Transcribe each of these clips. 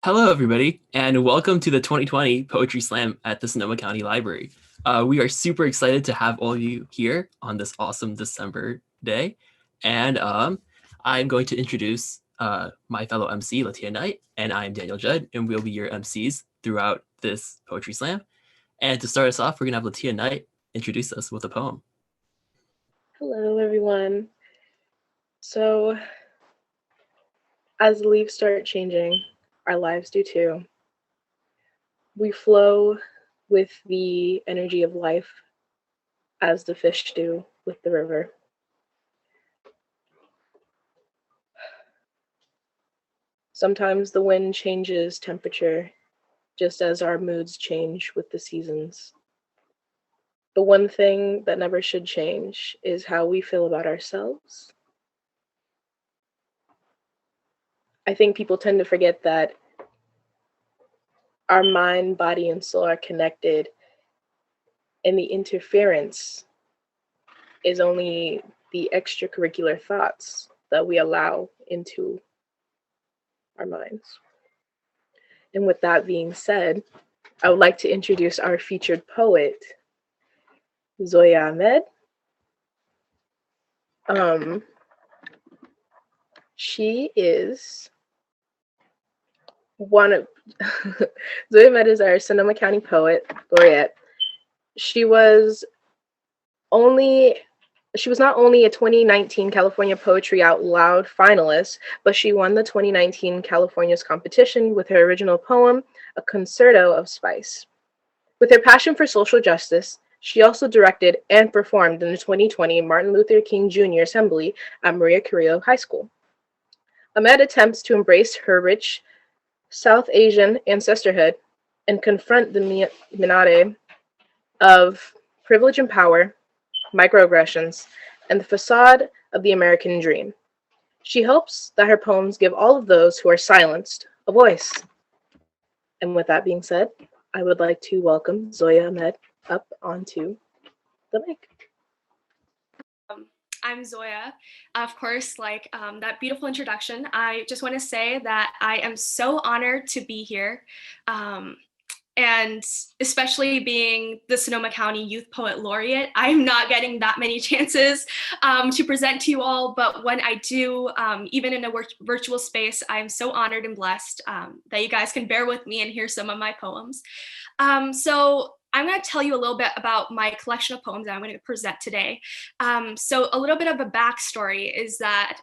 Hello, everybody, and welcome to the 2020 Poetry Slam at the Sonoma County Library. We are super excited to have all of you here on this awesome December day. And I'm going to introduce my fellow MC, Lateah Knight, and I'm Daniel Judd, and we'll be your MCs throughout this Poetry Slam. And to start us off, we're going to have Lateah Knight introduce us with a poem. Hello, everyone. So, as the leaves start changing, our lives do too. We flow with the energy of life as the fish do with the river. Sometimes the wind changes temperature just as our moods change with the seasons. The one thing that never should change is how we feel about ourselves. I think people tend to forget that our mind, body, and soul are connected, and the interference is only the extracurricular thoughts that we allow into our minds. And with that being said, I would like to introduce our featured poet, Zoya Ahmed. She is one of Zoya Ahmed is our Sonoma County poet laureate. She was not only a 2019 California Poetry Out Loud finalist, but she won the 2019 California's competition with her original poem, A Concerto of Spice. With her passion for social justice, she also directed and performed in the 2020 Martin Luther King Jr. Assembly at Maria Carrillo High School. Ahmed attempts to embrace her rich South Asian ancestorhood and confront the minutiae of privilege and power, microaggressions, and the facade of the American dream. She hopes that her poems give all of those who are silenced a voice. And with that being said, I would like to welcome Zoya Ahmed up onto the mic. I'm Zoya. Of course, that beautiful introduction, I just want to say that I am so honored to be here. And especially being the Sonoma County Youth Poet Laureate, I'm not getting that many chances to present to you all, but when I do, even in a virtual space, I'm so honored and blessed that you guys can bear with me and hear some of my poems. So I'm going to tell you a little bit about my collection of poems that I'm going to present today. So a little bit of a backstory is that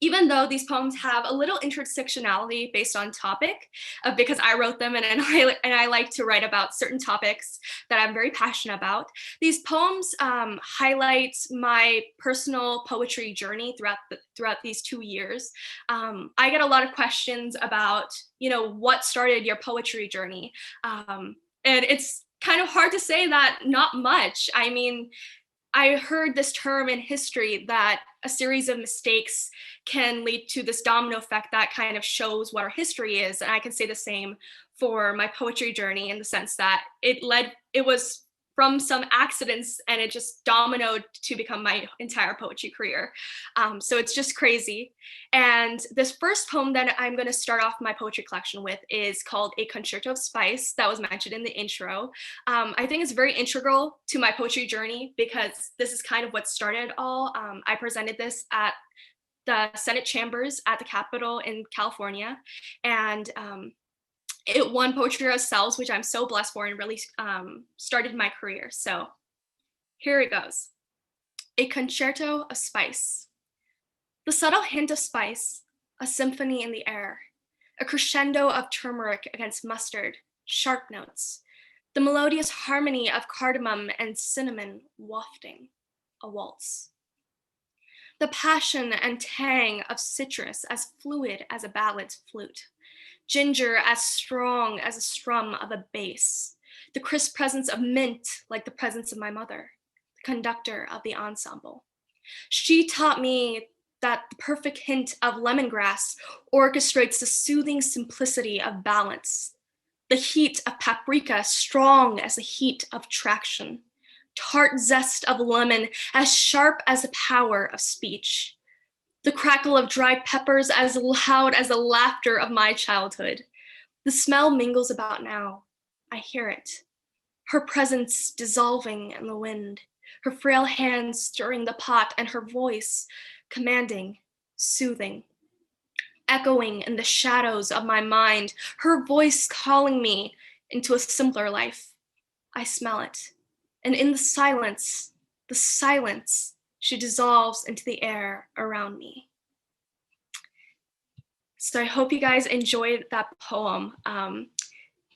even though these poems have a little intersectionality based on topic, because I wrote them and I like to write about certain topics that I'm very passionate about, these poems highlight my personal poetry journey throughout these 2 years. I get a lot of questions about, what started your poetry journey? And it's kind of hard to say that not much. I mean, I heard this term in history that a series of mistakes can lead to this domino effect that kind of shows what our history is. And I can say the same for my poetry journey in the sense that it was from some accidents and it just dominoed to become my entire poetry career. So it's just crazy. And this first poem that I'm going to start off my poetry collection with is called A Concerto of Spice, that was mentioned in the intro. I think it's very integral to my poetry journey because this is kind of what started it all. I presented this at the Senate chambers at the Capitol in California, and it won Poetry Ourselves, which I'm so blessed for, and really started my career. So here it goes. A Concerto of Spice. The subtle hint of spice, a symphony in the air, a crescendo of turmeric against mustard, sharp notes, the melodious harmony of cardamom and cinnamon wafting, a waltz. The passion and tang of citrus as fluid as a ballad's flute, ginger as strong as a strum of a bass, the crisp presence of mint like the presence of my mother, the conductor of the ensemble. She taught me that the perfect hint of lemongrass orchestrates the soothing simplicity of balance, the heat of paprika strong as the heat of traction, tart zest of lemon as sharp as the power of speech, The crackle of dried peppers as loud as the laughter of my childhood. The smell mingles about now. I hear it. Her presence dissolving in the wind, her frail hands stirring the pot, and her voice commanding, soothing, echoing in the shadows of my mind, her voice calling me into a simpler life. I smell it. And in the silence, she dissolves into the air around me. So I hope you guys enjoyed that poem.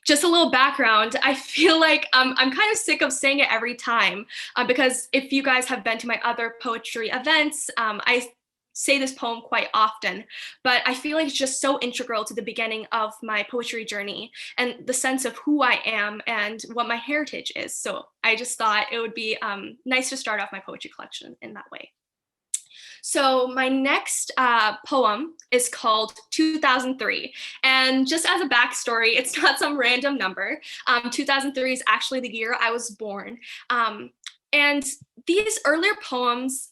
Just a little background, I feel like I'm kind of sick of saying it every time because if you guys have been to my other poetry events, I say this poem quite often, but I feel like it's just so integral to the beginning of my poetry journey and the sense of who I am and what my heritage is. So I just thought it would be nice to start off my poetry collection in that way. So my next poem is called 2003. And just as a backstory, it's not some random number. 2003 is actually the year I was born. And these earlier poems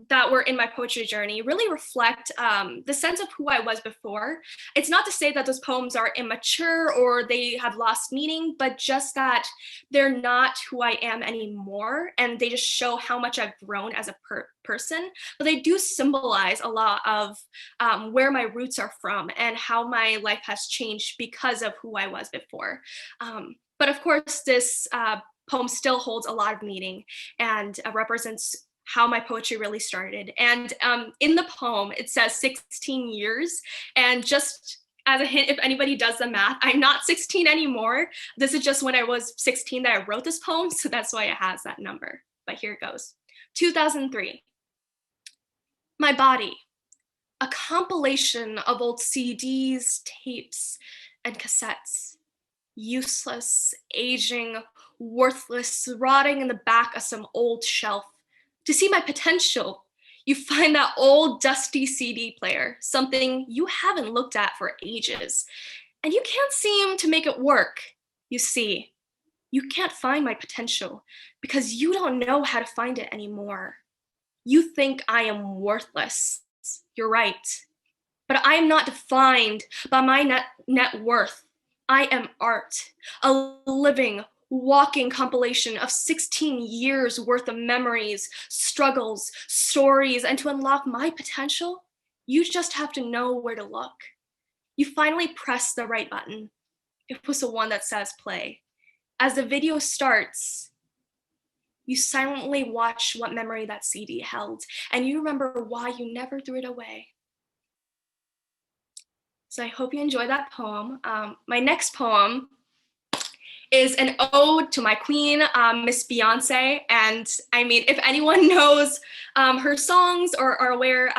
that were in my poetry journey really reflect the sense of who I was before. It's not to say that those poems are immature or they have lost meaning, but just that they're not who I am anymore. And they just show how much I've grown as a person. But they do symbolize a lot of where my roots are from and how my life has changed because of who I was before. But of course, this poem still holds a lot of meaning and represents how my poetry really started. And in the poem, it says 16 years. And just as a hint, if anybody does the math, I'm not 16 anymore. This is just when I was 16 that I wrote this poem. So that's why it has that number. But here it goes. 2003. My body, a compilation of old CDs, tapes, and cassettes. Useless, aging, worthless, rotting in the back of some old shelf. To see my potential, you find that old dusty CD player, something you haven't looked at for ages, and you can't seem to make it work. You see, you can't find my potential because you don't know how to find it anymore. You think I am worthless. You're right. But I am not defined by my net worth. I am art, a living, walking compilation of 16 years worth of memories, struggles, stories, and to unlock my potential, you just have to know where to look. You finally press the right button. It was the one that says play. As the video starts, you silently watch what memory that CD held, and you remember why you never threw it away. So I hope you enjoy that poem. My next poem is an ode to my queen, Miss Beyonce. And I mean, if anyone knows her songs or are aware,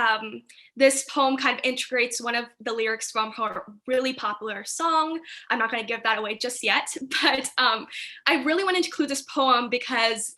this poem kind of integrates one of the lyrics from her really popular song. I'm not going to give that away just yet, but I really wanted to include this poem because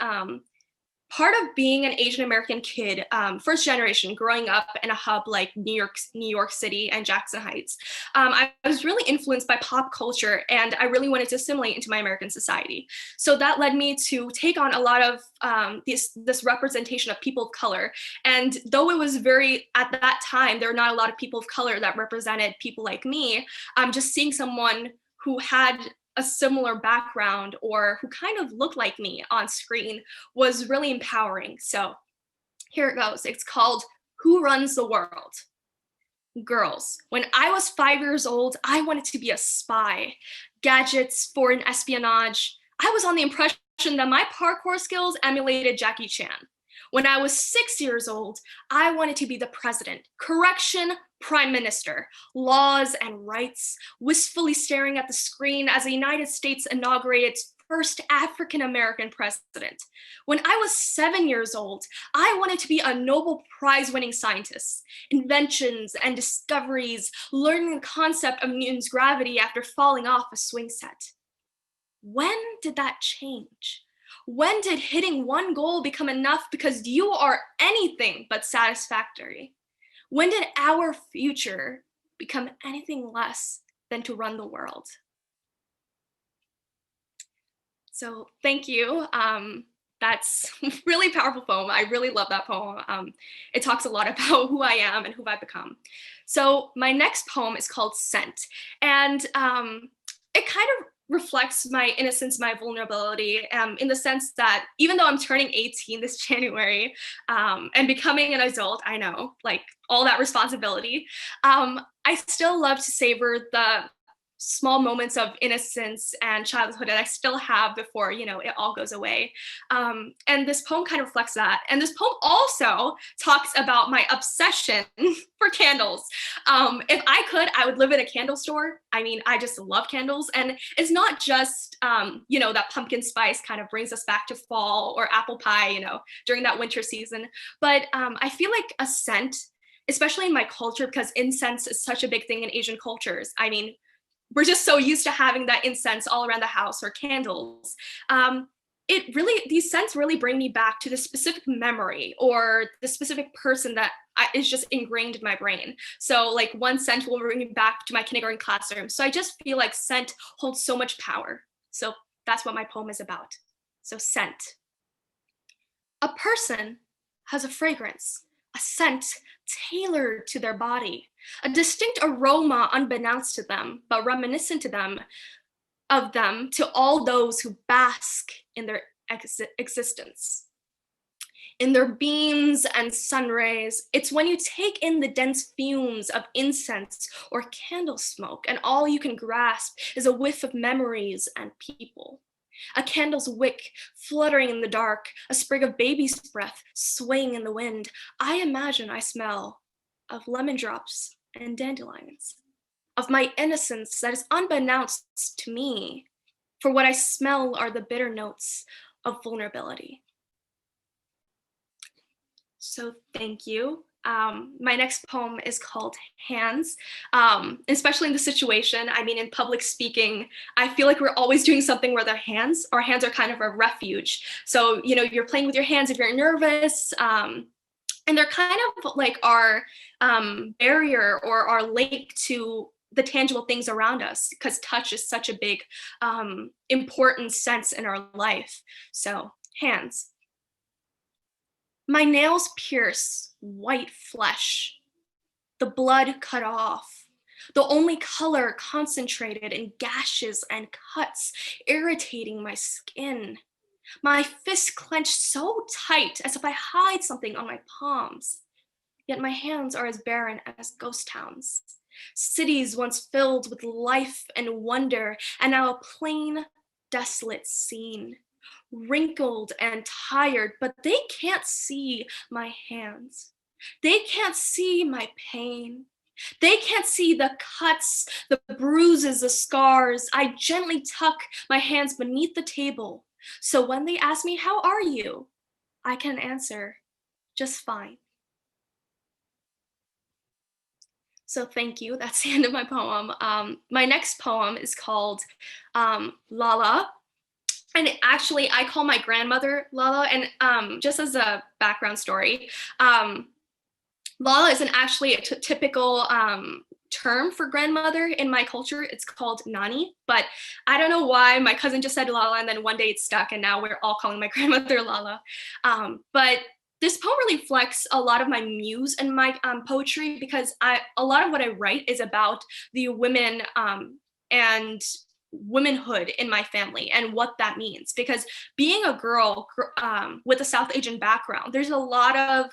part of being an Asian American kid, first generation, growing up in a hub like New York City and Jackson Heights, I was really influenced by pop culture, and I really wanted to assimilate into my American society. So that led me to take on a lot of this representation of people of color. And though it was at that time, there were not a lot of people of color that represented people like me, just seeing someone who had a similar background or who kind of looked like me on screen was really empowering. So here it goes. It's called Who Runs the World? Girls, when I was 5 years old, I wanted to be a spy. Gadgets, foreign espionage. I was on the impression that my parkour skills emulated Jackie Chan. When I was 6 years old, I wanted to be the president. Correction, prime minister. Laws and rights, wistfully staring at the screen as the United States inaugurated its first African-American president. When I was 7 years old, I wanted to be a Nobel Prize-winning scientist. Inventions and discoveries, learning the concept of Newton's gravity after falling off a swing set. When did that change? When did hitting one goal become enough because you are anything but satisfactory? When did our future become anything less than to run the world? So thank you. that's really powerful poem. I really love that poem. It talks a lot about who I am and who I've become. So my next poem is called Scent. And it kind of reflects my innocence, my vulnerability, in the sense that even though I'm turning 18 this January and becoming an adult, I know, like all that responsibility, I still love to savor the small moments of innocence and childhood that I still have before, you know, it all goes away. And this poem kind of reflects that. And this poem also talks about my obsession for candles. If I could, I would live in a candle store. I mean, I just love candles. And it's not just, you know, that pumpkin spice kind of brings us back to fall, or apple pie, you know, during that winter season. But I feel like a scent, especially in my culture, because incense is such a big thing in Asian cultures. I mean, we're just so used to having that incense all around the house, or candles. These scents really bring me back to the specific memory or the specific person that is just ingrained in my brain. So like one scent will bring me back to my kindergarten classroom. So I just feel like scent holds so much power. So that's what my poem is about. So scent. A person has a fragrance, a scent tailored to their body, a distinct aroma unbeknownst to them, but reminiscent of them to all those who bask in their existence. In their beams and sun rays, it's when you take in the dense fumes of incense or candle smoke, and all you can grasp is a whiff of memories and people. A candle's wick fluttering in the dark, a sprig of baby's breath swaying in the wind. I imagine I smell of lemon drops and dandelions, of my innocence that is unbeknownst to me, for what I smell are the bitter notes of vulnerability. So thank you. My next poem is called Hands. Especially in the situation, I mean, in public speaking, I feel like we're always doing something with our hands. Our hands are kind of a refuge. So, you know, you're playing with your hands if you're nervous, and they're kind of like our barrier or our link to the tangible things around us, because touch is such a big, important sense in our life. So, hands. My nails pierce white flesh, the blood cut off, the only color concentrated in gashes and cuts, irritating my skin. My fists clench so tight as if I hide something on my palms. Yet my hands are as barren as ghost towns. Cities once filled with life and wonder, and now a plain, desolate scene. Wrinkled and tired, but they can't see my hands. They can't see my pain. They can't see the cuts, the bruises, the scars. I gently tuck my hands beneath the table. So when they ask me, "How are you?" I can answer, "Just fine." So thank you. That's the end of my poem. My next poem is called Lala. And actually, I call my grandmother Lala. And just as a background story, Lala isn't actually a typical term for grandmother in my culture. It's called Nani. But I don't know why my cousin just said Lala, and then one day it stuck, and now we're all calling my grandmother Lala. But this poem really reflects a lot of my muse and my poetry, because a lot of what I write is about the women and womanhood in my family and what that means. Because being a girl with a South Asian background, there's a lot of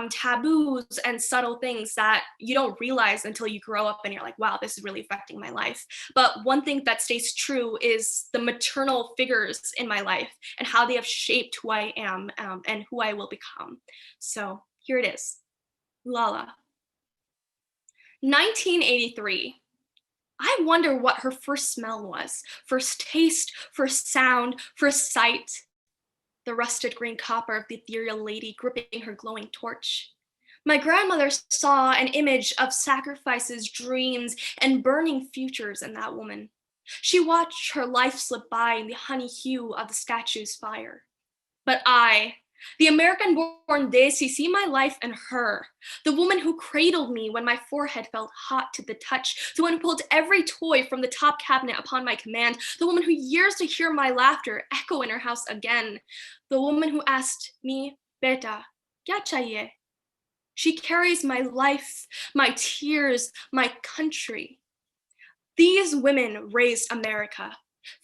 taboos and subtle things that you don't realize until you grow up and you're like, wow, this is really affecting my life. But one thing that stays true is the maternal figures in my life and how they have shaped who I am and who I will become. So here it is. Lala. 1983. I wonder what her first smell was, first taste, first sound, first sight. The rusted green copper of the ethereal lady gripping her glowing torch. My grandmother saw an image of sacrifices, dreams, and burning futures in that woman. She watched her life slip by in the honey hue of the statue's fire. But I The American-born Desi see my life in her, the woman who cradled me when my forehead felt hot to the touch, the one who pulled every toy from the top cabinet upon my command, the woman who yearns to hear my laughter echo in her house again, the woman who asked me, "Beta, kya chahiye?" She carries my life, my tears, my country. These women raised America,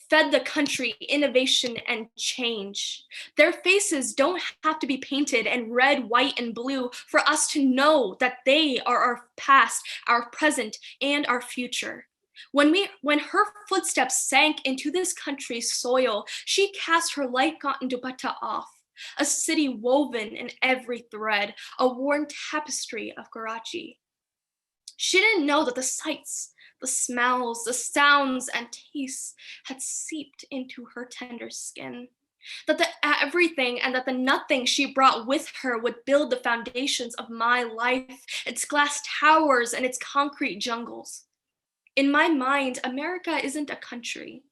fed the country innovation and change. Their faces don't have to be painted in red, white, and blue for us to know that they are our past, our present, and our future. When her footsteps sank into this country's soil, she cast her light-cotton dupatta off, a city woven in every thread, a worn tapestry of Karachi. She didn't know that the sights, the smells, the sounds, and tastes had seeped into her tender skin. That the everything and that the nothing she brought with her would build the foundations of my life, its glass towers and its concrete jungles. In my mind, America isn't a country.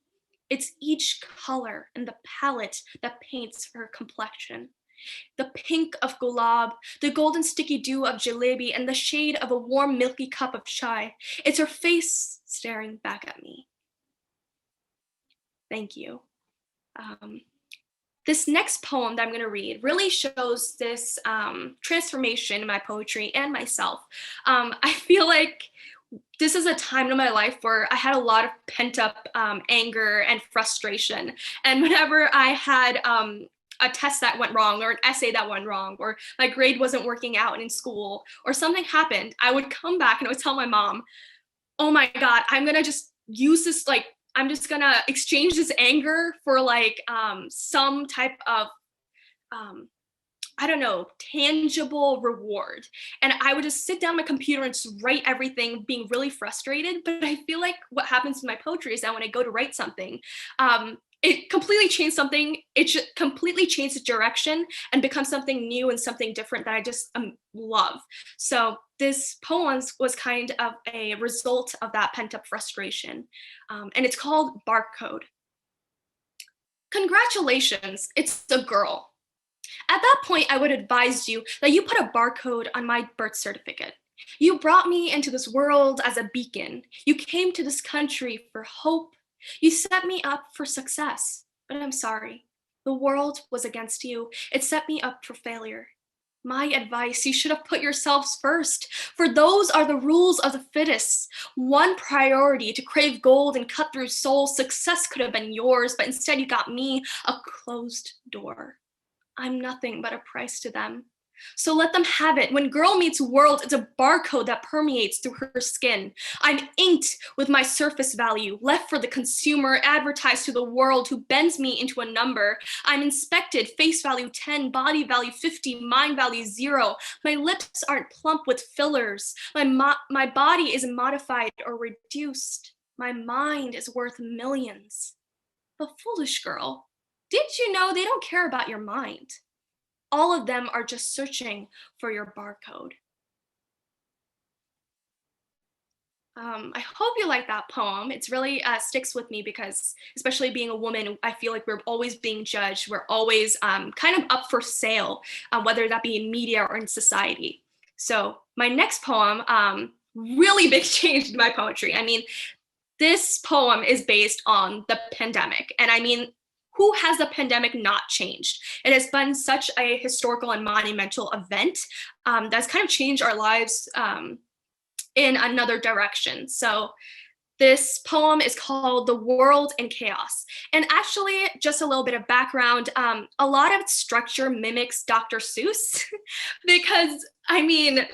It's each color in the palette that paints her complexion. The pink of gulab, the golden sticky dew of jalebi, and the shade of a warm milky cup of chai. It's her face staring back at me. Thank you. This next poem that I'm going to read really shows this transformation in my poetry and myself. I feel like this is a time in my life where I had a lot of pent up anger and frustration. And whenever I had a test that went wrong or an essay that went wrong or my grade wasn't working out in school or something happened, I would come back and I would tell my mom, oh my God, I'm gonna just use this, like, I'm just gonna exchange this anger for like some type of, I don't know, tangible reward. And I would just sit down on my computer and just write everything, being really frustrated. But I feel like what happens in my poetry is that when I go to write something, it completely changed something. It should completely change the direction and become something new and something different that I just love. So this poem was kind of a result of that pent up frustration. And it's called Barcode. Congratulations, it's a girl. At that point, I would advise you that you put a barcode on my birth certificate. You brought me into this world as a beacon. You came to this country for hope. You set me up for success, but I'm sorry. The world was against you. It set me up for failure. My advice, you should have put yourselves first, for those are the rules of the fittest. One priority to crave gold and cut through souls. Success could have been yours, but instead you got me, a closed door. I'm nothing but a price to them. So let them have it. When girl meets world, it's a barcode that permeates through her skin. I'm inked with my surface value, left for the consumer, advertised to the world who bends me into a number. I'm inspected, face value 10, body value 50, mind value 0. My lips aren't plump with fillers. My body isn't modified or reduced. My mind is worth millions. But foolish girl, did you know they don't care about your mind? All of them are just searching for your barcode. I hope you like that poem. It's really sticks with me because, especially being a woman, I feel like we're always being judged. We're always kind of up for sale, whether that be in media or in society. So my next poem, really big change in my poetry. I mean, this poem is based on the pandemic. And I mean, who has the pandemic not changed? It has been such a historical and monumental event that's kind of changed our lives in another direction. So this poem is called The World in Chaos. And actually, just a little bit of background, a lot of its structure mimics Dr. Seuss because, I mean,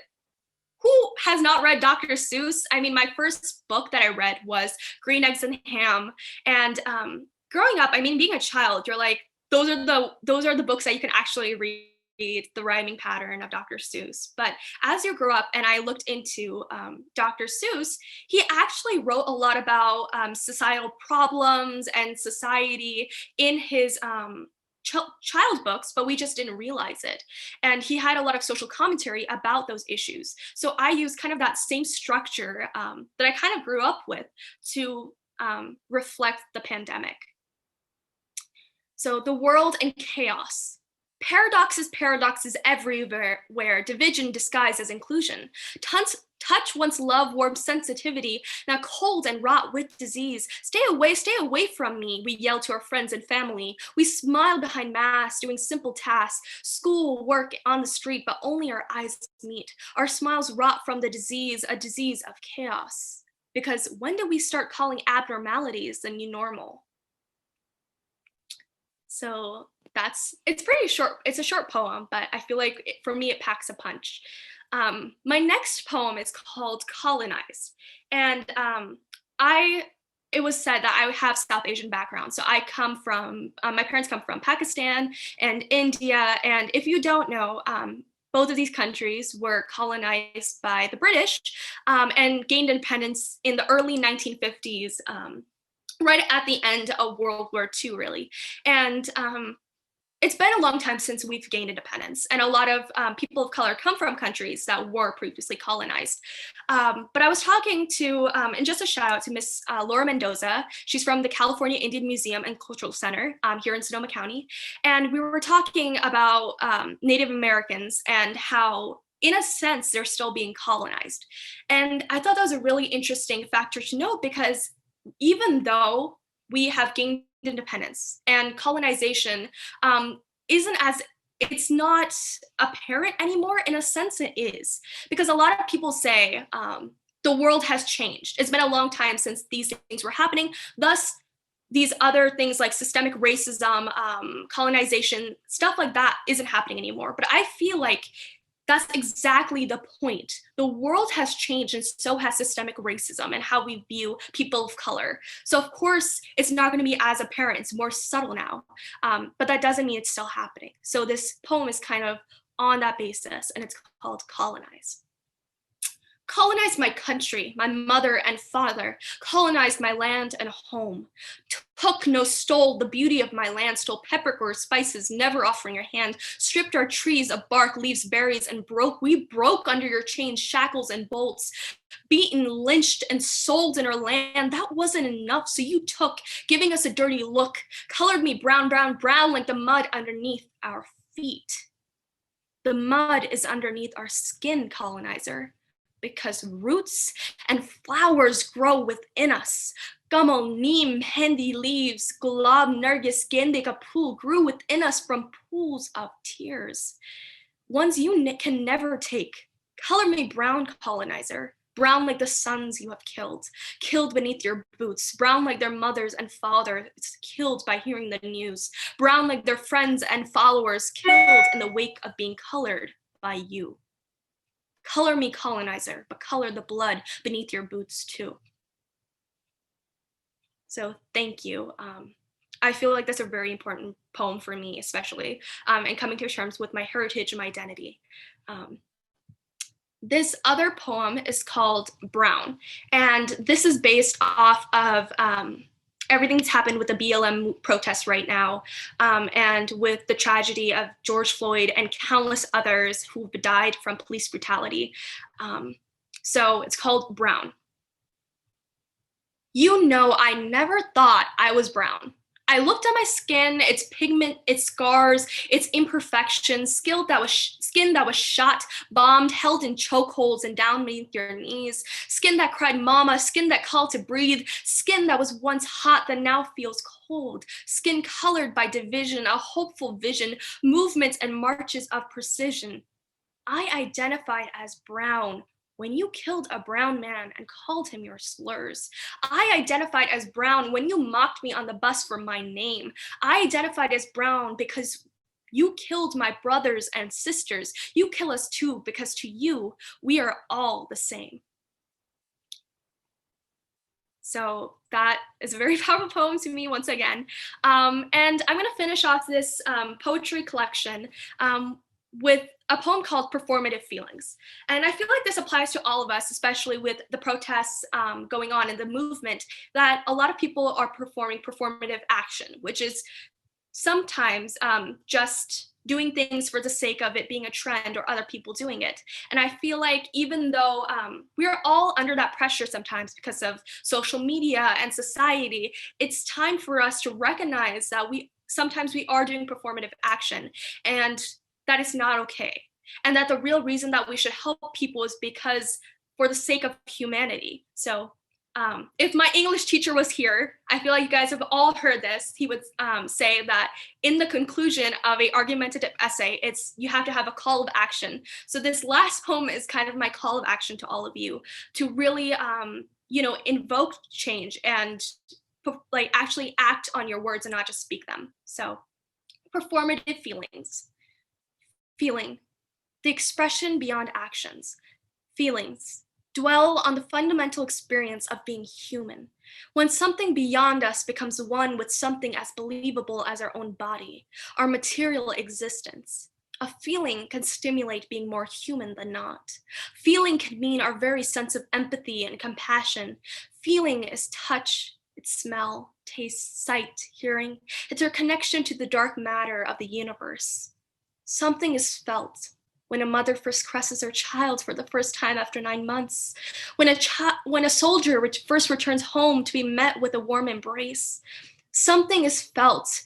who has not read Dr. Seuss? I mean, my first book that I read was Green Eggs and Ham. And growing up, I mean, being a child, you're like, those are the books that you can actually read, the rhyming pattern of Dr. Seuss. But as you grow up and I looked into Dr. Seuss, he actually wrote a lot about societal problems and society in his child books, but we just didn't realize it. And he had a lot of social commentary about those issues. So I used kind of that same structure that I kind of grew up with to reflect the pandemic. So the world in chaos. Paradoxes, paradoxes everywhere, where division disguised as inclusion. Touch once love warm sensitivity, now cold and wrought with disease. Stay away from me, we yell to our friends and family. We smile behind masks, doing simple tasks, school, work, on the street, but only our eyes meet. Our smiles rot from the disease, a disease of chaos. Because when do we start calling abnormalities the new normal? So it's pretty short. It's a short poem, but I feel like for me, it packs a punch. My next poem is called Colonized. And it was said that I have South Asian background. So I come from, my parents come from Pakistan and India. And if you don't know, both of these countries were colonized by the British and gained independence in the early 1950s, right at the end of World War II, really. And it's been a long time since we've gained independence, and a lot of people of color come from countries that were previously colonized. But I was talking to, and just a shout out to Miss Laura Mendoza. She's from the California Indian Museum and Cultural Center here in Sonoma County. And we were talking about Native Americans and how, in a sense, they're still being colonized. And I thought that was a really interesting factor to note, because even though we have gained independence and colonization it's not apparent anymore. In a sense, it is, because a lot of people say the world has changed. It's been a long time since these things were happening. Thus, these other things like systemic racism, colonization, stuff like that isn't happening anymore. But I feel like that's exactly the point. The world has changed, and so has systemic racism and how we view people of color. So of course, it's not going to be as apparent. It's more subtle now, but that doesn't mean it's still happening. So this poem is kind of on that basis, and it's called Colonize. Colonized my country, my mother and father, colonized my land and home. Took, no stole, the beauty of my land, stole peppercorn, spices, never offering your hand, stripped our trees of bark, leaves, berries, and we broke under your chains, shackles, and bolts, beaten, lynched, and sold in our land. That wasn't enough, so you took, giving us a dirty look, colored me brown, brown, brown, like the mud underneath our feet. The mud is underneath our skin, colonizer, because roots and flowers grow within us. Gamal, neem, mehendi leaves, gulab, nargis, gende, kapul grew within us from pools of tears. Ones you can never take. Color me brown, colonizer. Brown like the sons you have killed beneath your boots. Brown like their mothers and fathers, killed by hearing the news. Brown like their friends and followers, killed in the wake of being colored by you. Color me, colonizer, but color the blood beneath your boots too. So thank you. I feel like that's a very important poem for me, especially, and coming to terms with my heritage and my identity. This other poem is called Brown, and this is based off of everything that's happened with the BLM protests right now, and with the tragedy of George Floyd and countless others who've died from police brutality. So it's called Brown. You know, I never thought I was brown. I looked at my skin, its pigment, its scars, its imperfections, skin that was shot, bombed, held in chokeholds and down beneath your knees, skin that cried mama, skin that called to breathe, skin that was once hot that now feels cold, skin colored by division, a hopeful vision, movements and marches of precision. I identified as brown when you killed a brown man and called him your slurs. I identified as brown when you mocked me on the bus for my name. I identified as brown because you killed my brothers and sisters. You kill us too, because to you, we are all the same. So that is a very powerful poem to me once again. And I'm gonna finish off this poetry collection with a poem called Performative Feelings. And I feel like this applies to all of us, especially with the protests going on in the movement, that a lot of people are performing performative action, which is sometimes just doing things for the sake of it being a trend or other people doing it. And I feel like even though we're all under that pressure sometimes because of social media and society, it's time for us to recognize that we sometimes we are doing performative action, and that is not okay. And that the real reason that we should help people is because for the sake of humanity. So if my English teacher was here, I feel like you guys have all heard this. He would say that in the conclusion of a argumentative essay, it's you have to have a call of action. So this last poem is kind of my call of action to all of you to really, invoke change and like actually act on your words and not just speak them. So performative feelings, feeling, the expression beyond actions, feelings. Dwell on the fundamental experience of being human. When something beyond us becomes one with something as believable as our own body, our material existence. A feeling can stimulate being more human than not. Feeling can mean our very sense of empathy and compassion. Feeling is touch, it's smell, taste, sight, hearing. It's our connection to the dark matter of the universe. Something is felt when a mother first caresses her child for the first time after 9 months, when a soldier first returns home to be met with a warm embrace. Something is felt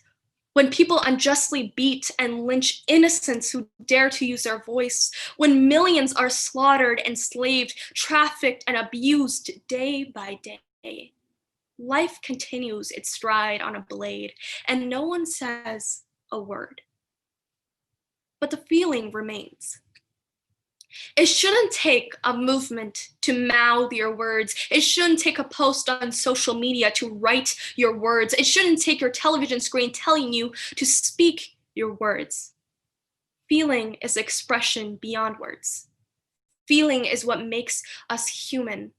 when people unjustly beat and lynch innocents who dare to use their voice, when millions are slaughtered, enslaved, trafficked, and abused day by day. Life continues its stride on a blade, and no one says a word. But the feeling remains. It shouldn't take a movement to mouth your words. It shouldn't take a post on social media to write your words. It shouldn't take your television screen telling you to speak your words. Feeling is expression beyond words. Feeling is what makes us human.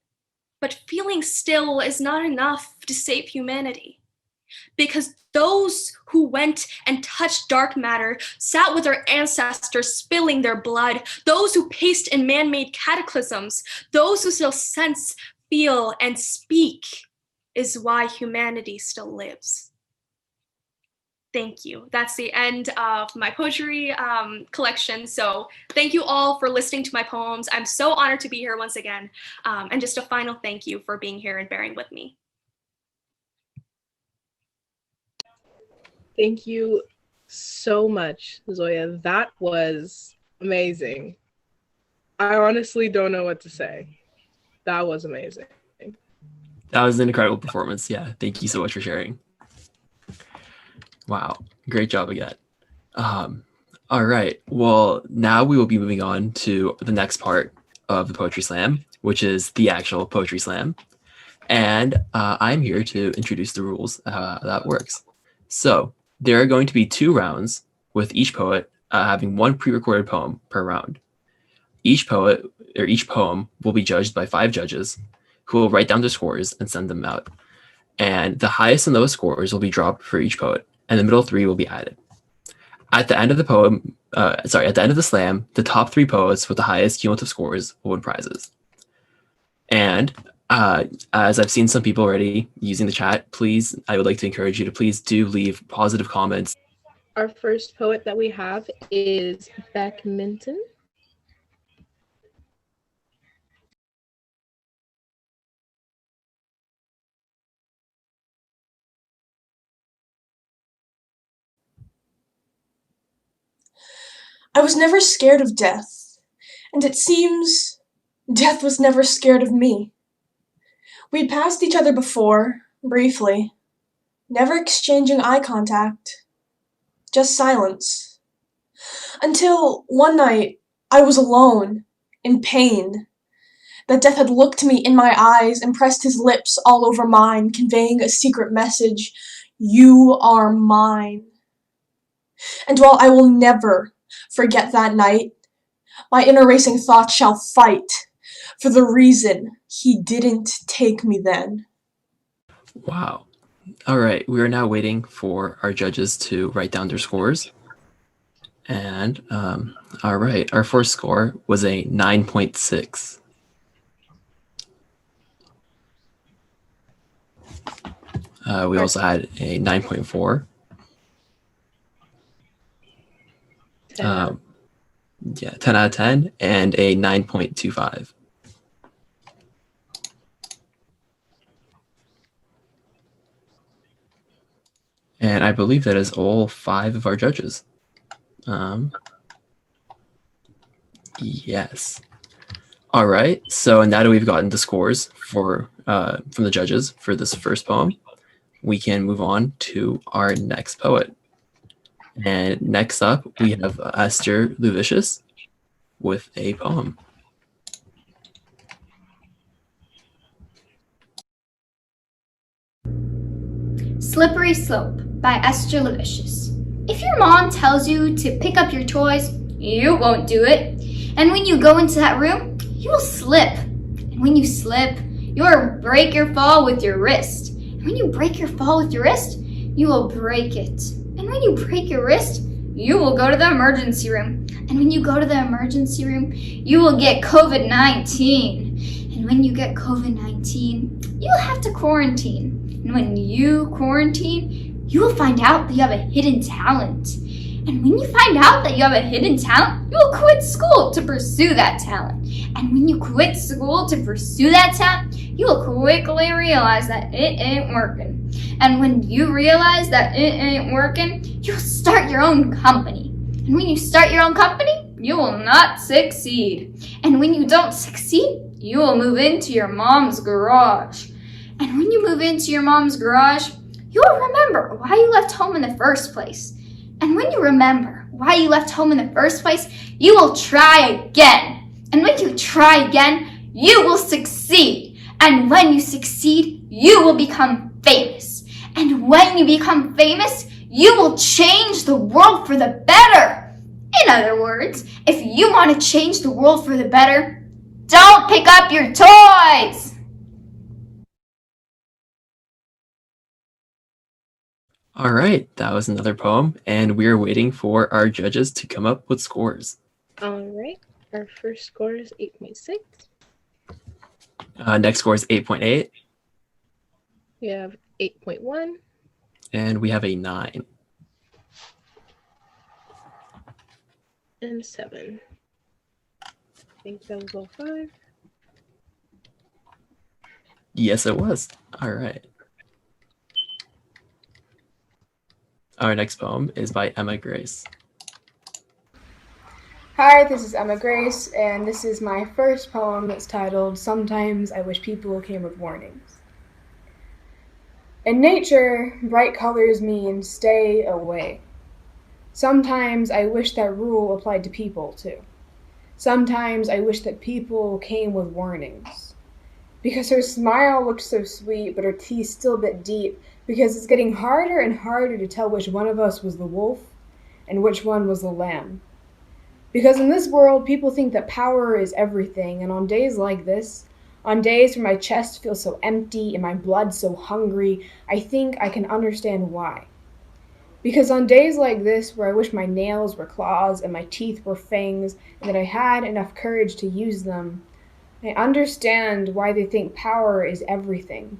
But feeling still is not enough to save humanity. Because those who went and touched dark matter sat with their ancestors spilling their blood, those who paced in man-made cataclysms, those who still sense, feel, and speak is why humanity still lives. Thank you. That's the end of my poetry collection. So thank you all for listening to my poems. I'm so honored to be here once again. And just a final thank you for being here and bearing with me. Thank you so much, Zoya. That was amazing. I honestly don't know what to say. That was amazing. That was an incredible performance. Yeah, thank you so much for sharing. Wow, great job again. All right, well, now we will be moving on to the next part of the Poetry Slam, which is the actual Poetry Slam. And I'm here to introduce the rules, how that works. So there are going to be 2 rounds, with each poet having 1 pre-recorded poem per round. Each poet or each poem will be judged by 5 judges who will write down their scores and send them out. And the highest and lowest scores will be dropped for each poet, and the middle 3 will be added. At the end of the slam, the top 3 poets with the highest cumulative scores will win prizes. And as I've seen some people already using the chat, I would like to encourage you to please do leave positive comments. Our first poet that we have is Minton. I was never scared of death, and it seems death was never scared of me. We'd passed each other before, briefly, never exchanging eye contact, just silence. Until one night I was alone, in pain, that death had looked me in my eyes and pressed his lips all over mine, conveying a secret message, "You are mine." And while I will never forget that night, my inner racing thoughts shall fight for the reason he didn't take me then. Wow. All right, we are now waiting for our judges to write down their scores. And all right, our first score was a 9.6. We also had a 9.4. 10 out of 10, and a 9.25. And I believe that is all 5 of our judges. Yes. All right. So now that we've gotten the scores for from the judges for this first poem, we can move on to our next poet. And next up, we have Esther Luvicius with a poem. Slippery Slope by Esther Luvicius. If your mom tells you to pick up your toys, you won't do it. And when you go into that room, you will slip. And when you slip, you will break your fall with your wrist. And when you break your fall with your wrist, you will break it. And when you break your wrist, you will go to the emergency room. And when you go to the emergency room, you will get COVID-19. And when you get COVID-19, you will have to quarantine. And when you quarantine, you will find out that you have a hidden talent. And when you find out that you have a hidden talent, you will quit school to pursue that talent. And when you quit school to pursue that talent, you will quickly realize that it ain't working. And when you realize that it ain't working, you'll start your own company. And when you start your own company, you will not succeed. And when you don't succeed, you will move into your mom's garage. And when you move into your mom's garage, you will remember why you left home in the first place. And when you remember why you left home in the first place, you will try again. And when you try again, you will succeed. And when you succeed, you will become famous. And when you become famous, you will change the world for the better. In other words, if you want to change the world for the better, don't pick up your toys. All right, that was another poem, and we are waiting for our judges to come up with scores. All right. Our first score is 8.6. Next score is 8.8. We have 8.1. And we have a 9. And 7. I think that was all 5. Yes, it was. All right. Our next poem is by Emma Grace. Hi, this is Emma Grace, and this is my first poem that's titled, Sometimes I Wish People Came with Warnings. In nature, bright colors mean stay away. Sometimes I wish that rule applied to people, too. Sometimes I wish that people came with warnings. Because her smile looked so sweet, but her teeth still bit deep, because it's getting harder and harder to tell which one of us was the wolf and which one was the lamb. Because in this world, people think that power is everything, and on days like this, on days when my chest feels so empty and my blood so hungry, I think I can understand why. Because on days like this, where I wish my nails were claws and my teeth were fangs, and that I had enough courage to use them, I understand why they think power is everything.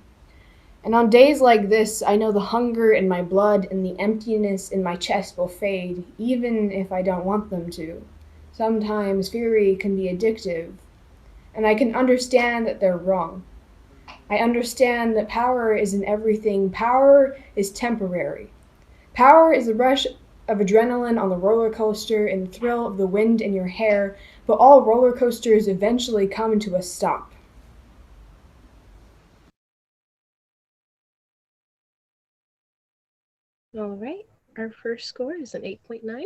And on days like this, I know the hunger in my blood and the emptiness in my chest will fade, even if I don't want them to. Sometimes fury can be addictive, and I can understand that they're wrong. I understand that power isn't everything. Power is temporary. Power is the rush of adrenaline on the roller coaster and the thrill of the wind in your hair, but all roller coasters eventually come to a stop. All right. Our first score is an 8.9.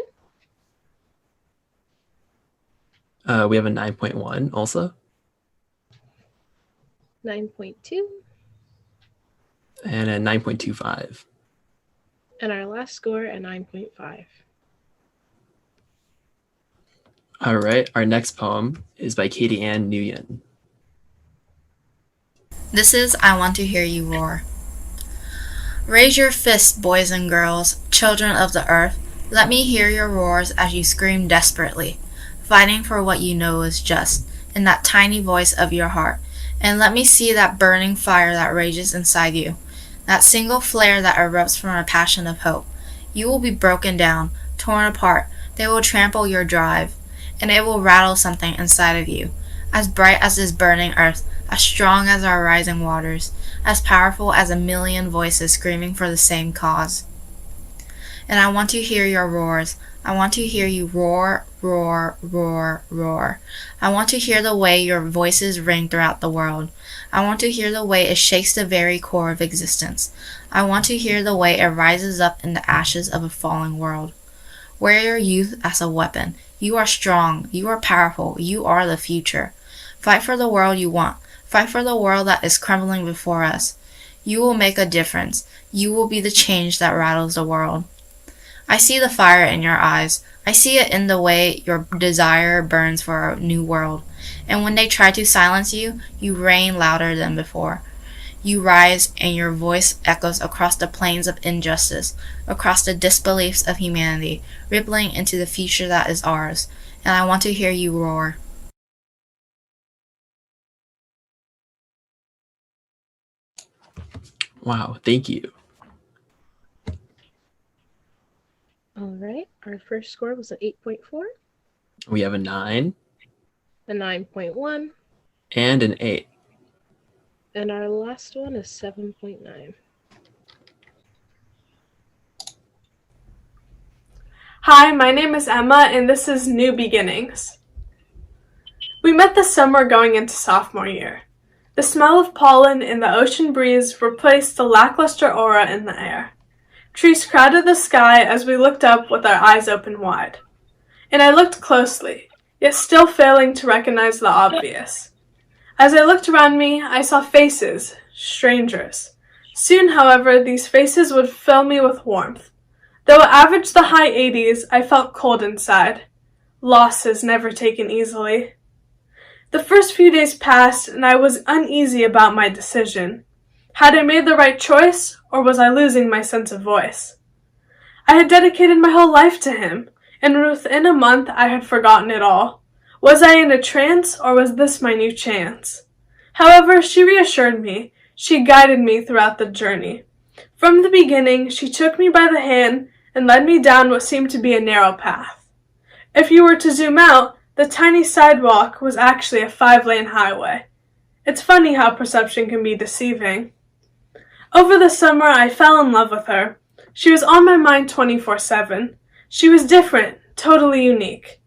We have a 9.1 also. 9.2. And a 9.25. And our last score, a 9.5. All right, our next poem is by Katie Ann Nguyen. This is I Want to Hear You Roar. Raise your fists, boys and girls, children of the earth. Let me hear your roars as you scream desperately, fighting for what you know is just, in that tiny voice of your heart. And let me see that burning fire that rages inside you, that single flare that erupts from a passion of hope. You will be broken down, torn apart. They will trample your drive, and it will rattle something inside of you, as bright as this burning earth, as strong as our rising waters, as powerful as a million voices screaming for the same cause. and I want to hear your roars. I want to hear you roar, roar, roar, roar. I want to hear the way your voices ring throughout the world. I want to hear the way it shakes the very core of existence. I want to hear the way it rises up in the ashes of a falling world. Wear your youth as a weapon. You are strong. You are powerful. You are the future. Fight for the world you want. Fight for the world that is crumbling before us. You will make a difference. You will be the change that rattles the world. I see the fire in your eyes. I see it in the way your desire burns for a new world. And when they try to silence you, you reign louder than before. You rise and your voice echoes across the plains of injustice, across the disbeliefs of humanity, rippling into the future that is ours. And I want to hear you roar. Wow, thank you. All right, our first score was an 8.4, We have a 9 a 9.1, and an 8. and our last one is 7.9. Hi, my name is Emma, and this is New Beginnings. We met this summer going into sophomore year. The smell of pollen in the ocean breeze replaced the lackluster aura in the air. Trees crowded the sky as we looked up with our eyes open wide. And I looked closely, yet still failing to recognize the obvious. As I looked around me, I saw faces, strangers. Soon, however, these faces would fill me with warmth. Though it averaged the high 80s, I felt cold inside. Loss is never taken easily. The first few days passed, and I was uneasy about my decision. Had I made the right choice, or was I losing my sense of voice? I had dedicated my whole life to him, and within a month I had forgotten it all. Was I in a trance, or was this my new chance? However, she reassured me. She guided me throughout the journey. From the beginning, she took me by the hand and led me down what seemed to be a narrow path. If you were to zoom out, the tiny sidewalk was actually a 5-lane highway. It's funny how perception can be deceiving. Over the summer, I fell in love with her. She was on my mind 24/7. She was different, totally unique.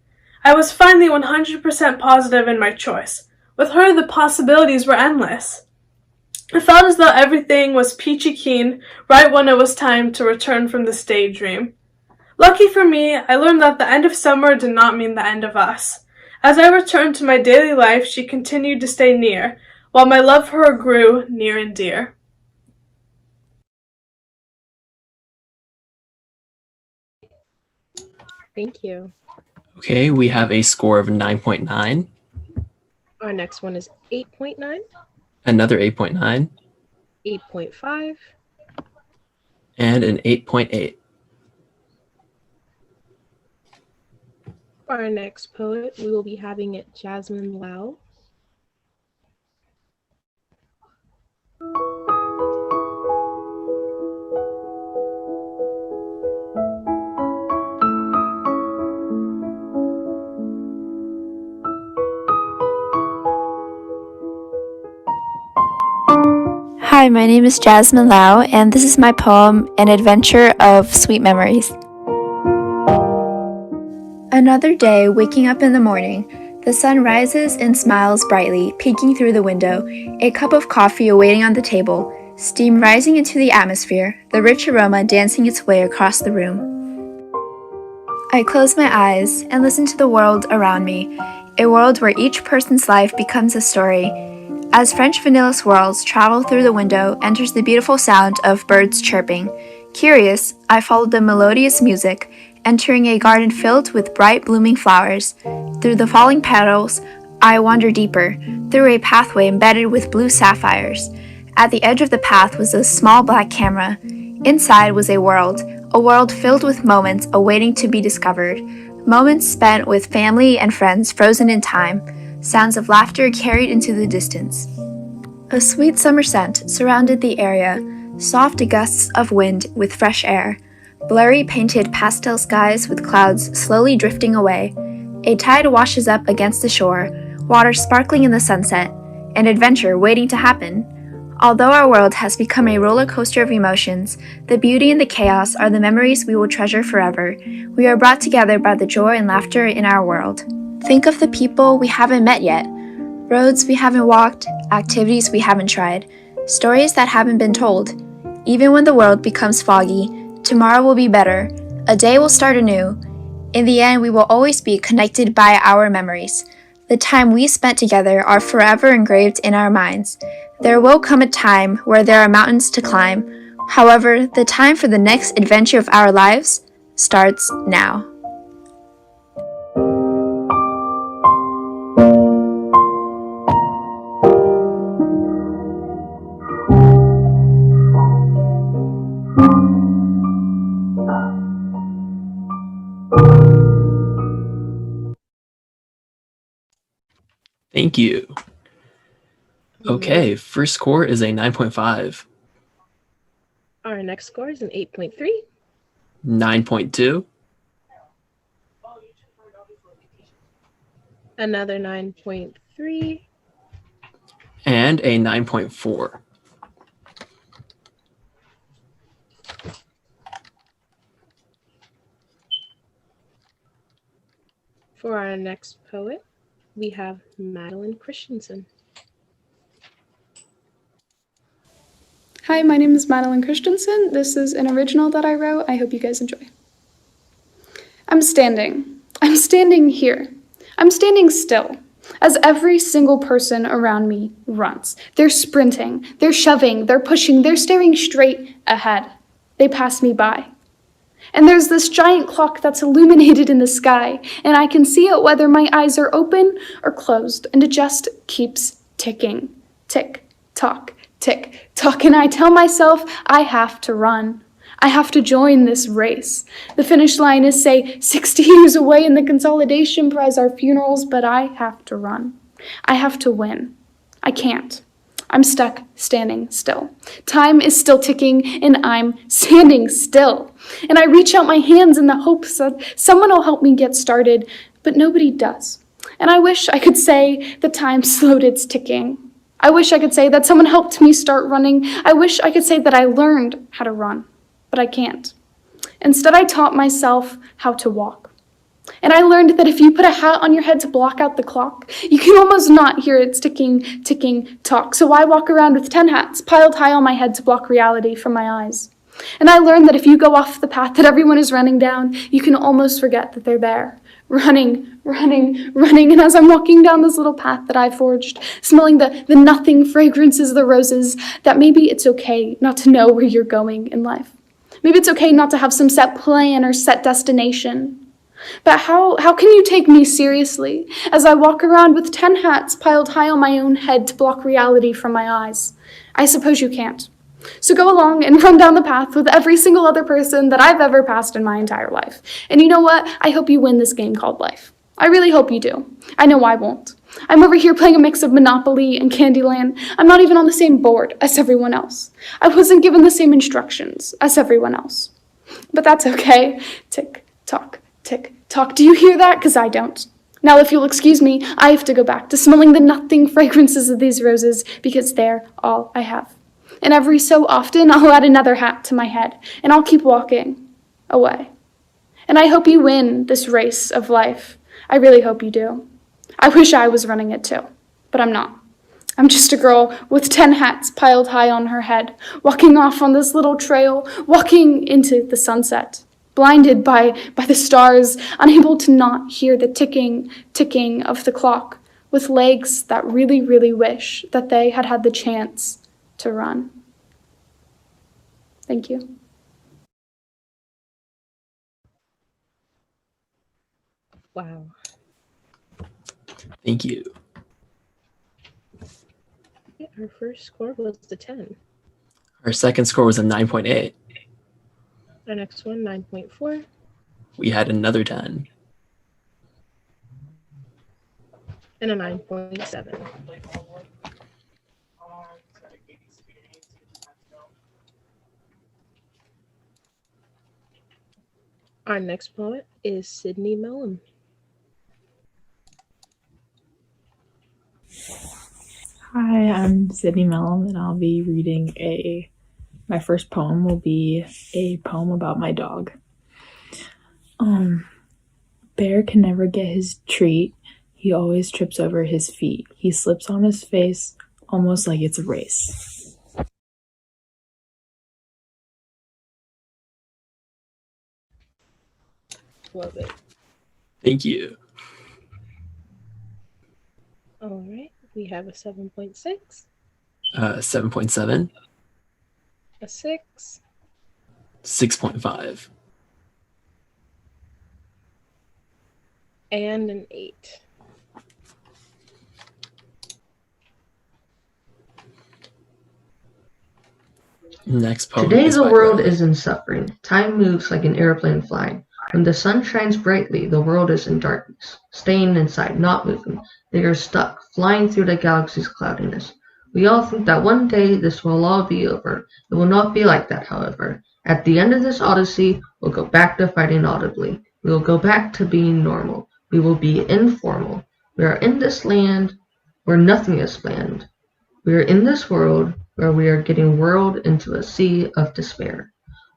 I was finally 100% positive in my choice. With her, the possibilities were endless. It felt as though everything was peachy keen right when it was time to return from this daydream. Lucky for me, I learned that the end of summer did not mean the end of us. As I returned to my daily life, she continued to stay near, while my love for her grew near and dear. Thank you. Okay, we have a score of 9.9, Our next one is 8.9, another 8.9, 8.5, and an 8.8. For our next poet, we will be having it Jasmine Lau. Hi, my name is Jasmine Lau, and this is my poem, An Adventure of Sweet Memories. Another day, waking up in the morning, the sun rises and smiles brightly, peeking through the window, a cup of coffee awaiting on the table, steam rising into the atmosphere, the rich aroma dancing its way across the room. I close my eyes and listen to the world around me, a world where each person's life becomes a story. As French vanilla swirls travel through the window, enters the beautiful sound of birds chirping. Curious, I follow the melodious music, entering a garden filled with bright blooming flowers. Through the falling petals, I wander deeper, through a pathway embedded with blue sapphires. At the edge of the path was a small black camera. Inside was a world filled with moments awaiting to be discovered. Moments spent with family and friends frozen in time. Sounds of laughter carried into the distance. A sweet summer scent surrounded the area, soft gusts of wind with fresh air, blurry painted pastel skies with clouds slowly drifting away. A tide washes up against the shore, water sparkling in the sunset, an adventure waiting to happen. Although our world has become a roller coaster of emotions, the beauty and the chaos are the memories we will treasure forever. We are brought together by the joy and laughter in our world. Think of the people we haven't met yet, roads we haven't walked, activities we haven't tried, stories that haven't been told. Even when the world becomes foggy, tomorrow will be better. A day will start anew. In the end, we will always be connected by our memories. The time we spent together are forever engraved in our minds. There will come a time where there are mountains to climb. However, the time for the next adventure of our lives starts now. Thank you. Okay, first score is a 9.5. Our next score is an 8.3. 9.2. Another 9.3. And a 9.4. For our next poet, we have Madeline Christensen. Hi, my name is Madeline Christensen. This is an original that I wrote. I hope you guys enjoy. I'm standing. I'm standing here. I'm standing still as every single person around me runs. They're sprinting, they're shoving, they're pushing, they're staring straight ahead. They pass me by. And there's this giant clock that's illuminated in the sky, and I can see it whether my eyes are open or closed, and it just keeps ticking. Tick, tock, tick, tock, and I tell myself I have to run. I have to join this race. The finish line is, say, 60 years away, and the consolidation prize our funerals, but I have to run. I have to win. I can't. I'm stuck standing still. Time is still ticking, and I'm standing still. And I reach out my hands in the hopes that someone will help me get started, but nobody does. And I wish I could say that time slowed its ticking. I wish I could say that someone helped me start running. I wish I could say that I learned how to run, but I can't. Instead, I taught myself how to walk. And I learned that if you put a hat on your head to block out the clock, you can almost not hear its ticking, ticking talk. So I walk around with 10 hats piled high on my head to block reality from my eyes. And I learned that if you go off the path that everyone is running down, you can almost forget that they're there. Running, running, running. And as I'm walking down this little path that I forged, smelling the nothing fragrances of the roses, that maybe it's okay not to know where you're going in life. Maybe it's okay not to have some set plan or set destination. But how can you take me seriously as I walk around with 10 hats piled high on my own head to block reality from my eyes? I suppose you can't. So go along and run down the path with every single other person that I've ever passed in my entire life. And you know what? I hope you win this game called life. I really hope you do. I know I won't. I'm over here playing a mix of Monopoly and Candyland. I'm not even on the same board as everyone else. I wasn't given the same instructions as everyone else. But that's okay. Tick, tock, tick, tock. Do you hear that? 'Cause I don't. Now, if you'll excuse me, I have to go back to smelling the nothing fragrances of these roses because they're all I have. And every so often, I'll add another hat to my head, and I'll keep walking away. And I hope you win this race of life. I really hope you do. I wish I was running it too, but I'm not. I'm just a girl with 10 hats piled high on her head, walking off on this little trail, walking into the sunset, blinded by the stars, unable to not hear the ticking of the clock, with legs that really, really wish that they had had the chance to run. Thank you. Wow. Thank you. Yeah, our first score was the 10. Our second score was a 9.8. Our next one, 9.4. We had another 10. And a 9.7. Our next poet is Sydney Mellum. Hi, I'm Sydney Mellum, and I'll be reading my first poem will be a poem about my dog. Bear can never get his treat. He always trips over his feet. He slips on his face, almost like it's a race. Love it. Thank you. All right, we have a 7.6, 7.7, a 6, 6.5. and an 8. Next poem Today is the by world Rosalie. is in suffering. Time moves like an airplane flying. When the sun shines brightly, the world is in darkness. Staying inside, not moving. They are stuck, flying through the galaxy's cloudiness. We all think that one day this will all be over. It will not be like that, however. At the end of this odyssey, we'll go back to fighting audibly. We will go back to being normal. We will be informal. We are in this land where nothing is planned. We are in this world where we are getting whirled into a sea of despair.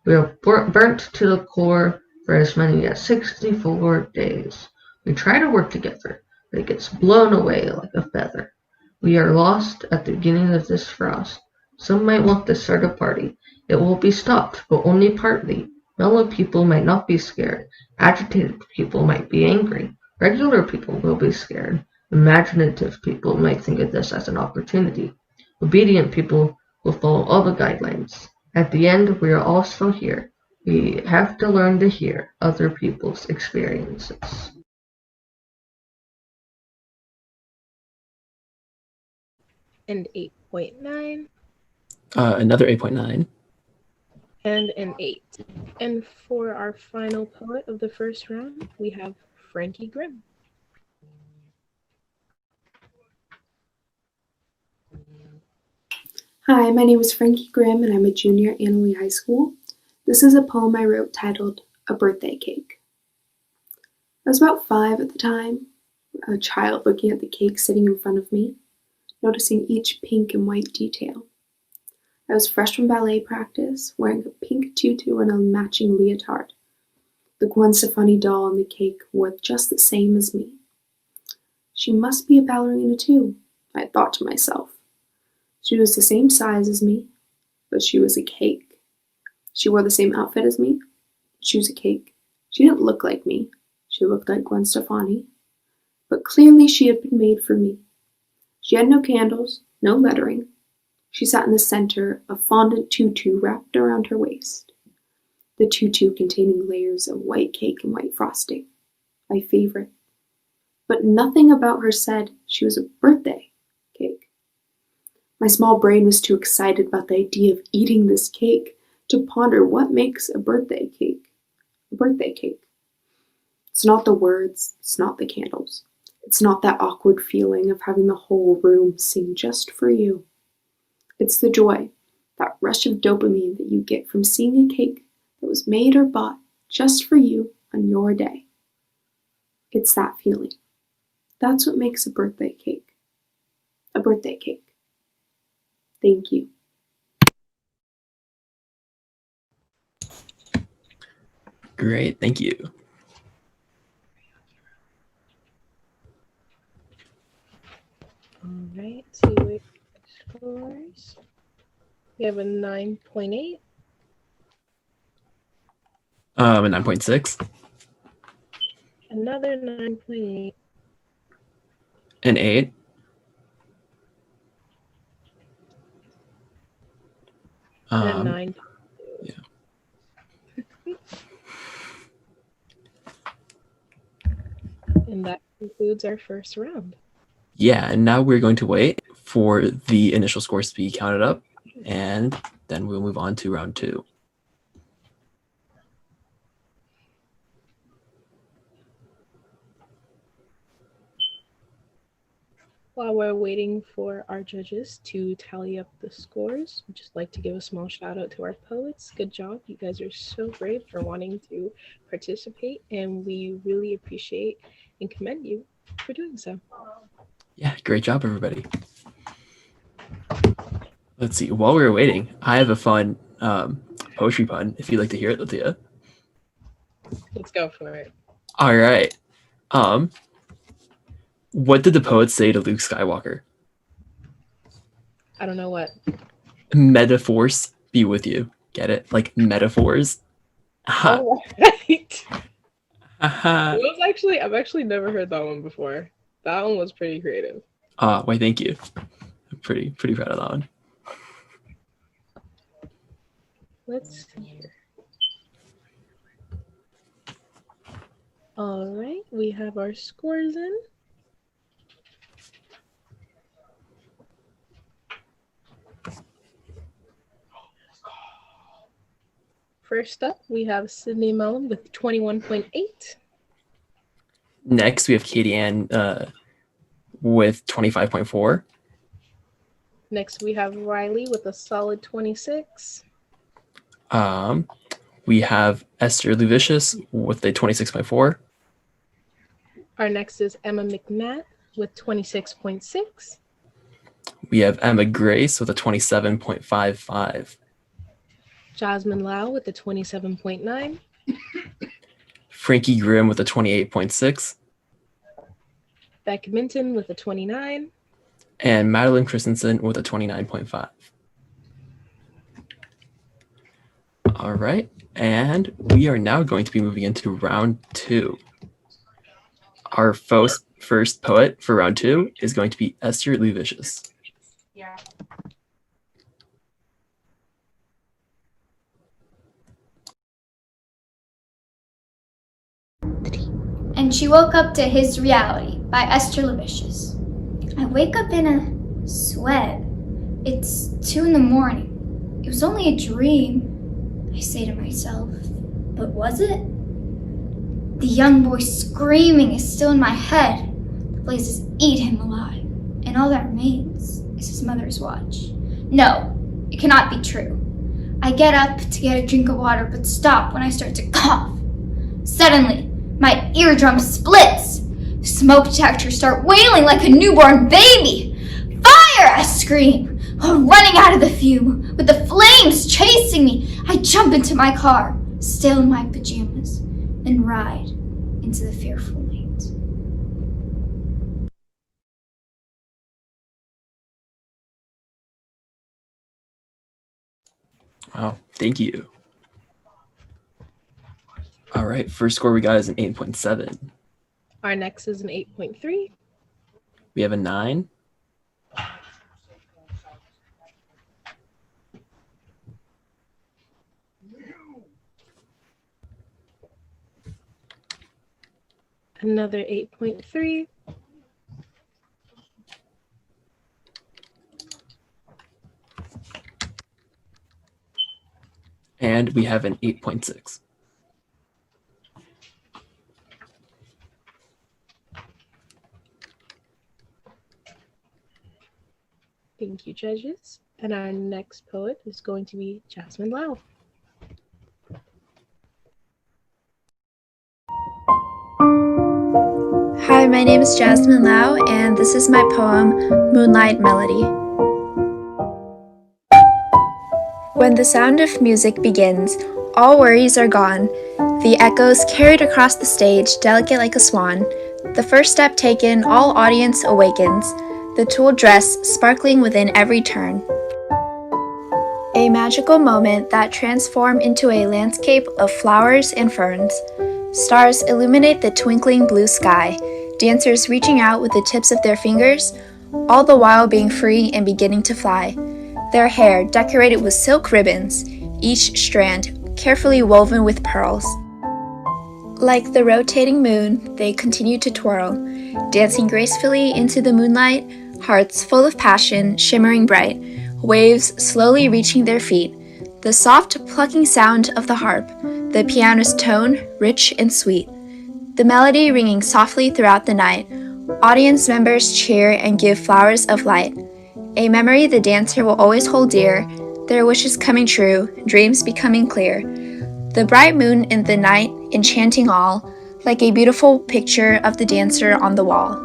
We are burnt to the core for as many as 64 days. We try to work together, but it gets blown away like a feather. We are lost at the beginning of this frost. Some might want to start a party. It will be stopped, but only partly. Mellow people might not be scared. Agitated people might be angry. Regular people will be scared. Imaginative people might think of this as an opportunity. Obedient people will follow all the guidelines. At the end, we are all still here. We have to learn to hear other people's experiences. And 8.9. Another 8.9. And an 8. And for our final poet of the first round, we have Frankie Grimm. Hi, my name is Frankie Grimm, and I'm a junior at Annalee High School. This is a poem I wrote titled A Birthday Cake. I was about 5 at the time, a child looking at the cake sitting in front of me, noticing each pink and white detail. I was fresh from ballet practice, wearing a pink tutu and a matching leotard. The Gwen Stefani doll on the cake wore just the same as me. She must be a ballerina too, I thought to myself. She was the same size as me, but she was a cake. She wore the same outfit as me, but she was a cake. She didn't look like me. She looked like Gwen Stefani. But clearly she had been made for me. She had no candles, no lettering. She sat in the center, a fondant tutu wrapped around her waist. The tutu containing layers of white cake and white frosting, my favorite. But nothing about her said she was a birthday cake. My small brain was too excited about the idea of eating this cake to ponder what makes a birthday cake a birthday cake. It's not the words, it's not the candles. It's not that awkward feeling of having the whole room sing just for you. It's the joy, that rush of dopamine that you get from seeing a cake that was made or bought just for you on your day. It's that feeling. That's what makes a birthday cake. A birthday cake. Thank you. Great, thank you. All right, see what scores. We have a 9.8. A 9.6. Another 9.8. An 8. And a 9. Yeah. And that concludes our first round. Yeah, and now we're going to wait for the initial scores to be counted up, and then we'll move on to round 2. While we're waiting for our judges to tally up the scores, I'd just like to give a small shout out to our poets. Good job. You guys are so brave for wanting to participate, and we really appreciate and commend you for doing so. Yeah, great job, everybody. Let's see. While we were waiting, I have a fun poetry pun. If you'd like to hear it, Lateah. Let's go for it. All right. What did the poet say to Luke Skywalker? I don't know what. Metaphors be with you. Get it? Like metaphors. Oh, right. Haha. I've actually never heard that one before. That one was pretty creative. Why? Thank you. I'm pretty proud of that one. Let's see here. All right, we have our scores in. First up, we have Sydney Mellon with 21.8. Next, we have Katie Ann with 25.4. Next, we have Riley with a solid 26. We have Esther Luvicius with a 26.4. Our next is Emma McNatt with 26.6. We have Emma Grace with a 27.55. Jasmine Lau with a 27.9. Frankie Grimm with a 28.6. Beck Minton with a 29. And Madeline Christensen with a 29.5. All right, and we are now going to be moving into round 2. Our first poet for round 2 is going to be Esther Luvicius. Yeah. And she woke up to his reality by Esther Luvicius. I wake up in a sweat. It's 2 a.m. It was only a dream, I say to myself. But was it? The young boy screaming is still in my head. The blazes eat him alive, and all that remains is his mother's watch. No, it cannot be true. I get up to get a drink of water, but stop when I start to cough. Suddenly, my eardrum splits. The smoke detectors start wailing like a newborn baby. Fire! I scream, while running out of the fume. With the flames chasing me, I jump into my car, still in my pajamas, and ride into the fearful night. Wow, thank you. All right, first score we got is an 8.7. Our next is an 8.3. We have a 9. Another 8.3. And we have an 8.6. Thank you, judges. And our next poet is going to be Jasmine Lau. Hi, my name is Jasmine Lau, and this is my poem, Moonlight Melody. When the sound of music begins, all worries are gone. The echoes carried across the stage, delicate like a swan. The first step taken, all audience awakens. The tulle dress sparkling within every turn. A magical moment that transforms into a landscape of flowers and ferns. Stars illuminate the twinkling blue sky, dancers reaching out with the tips of their fingers, all the while being free and beginning to fly. Their hair decorated with silk ribbons, each strand carefully woven with pearls. Like the rotating moon, they continue to twirl, dancing gracefully into the moonlight, hearts full of passion, shimmering bright, waves slowly reaching their feet, the soft plucking sound of the harp, the piano's tone rich and sweet, the melody ringing softly throughout the night. Audience members cheer and give flowers of light, a memory the dancer will always hold dear, their wishes coming true, dreams becoming clear. The bright moon in the night enchanting all, like a beautiful picture of the dancer on the wall.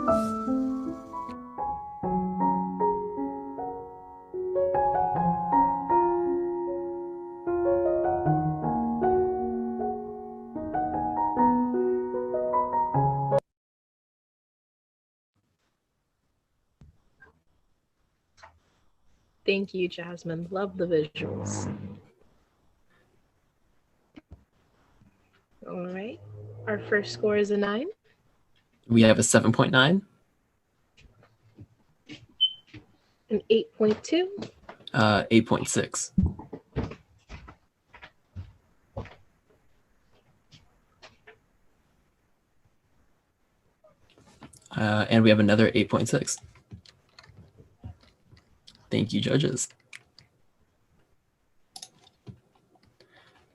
Thank you, Jasmine. Love the visuals. All right. Our first score is a 9. We have a 7.9. An 8.2. 8.6. And we have another 8.6. Thank you, judges.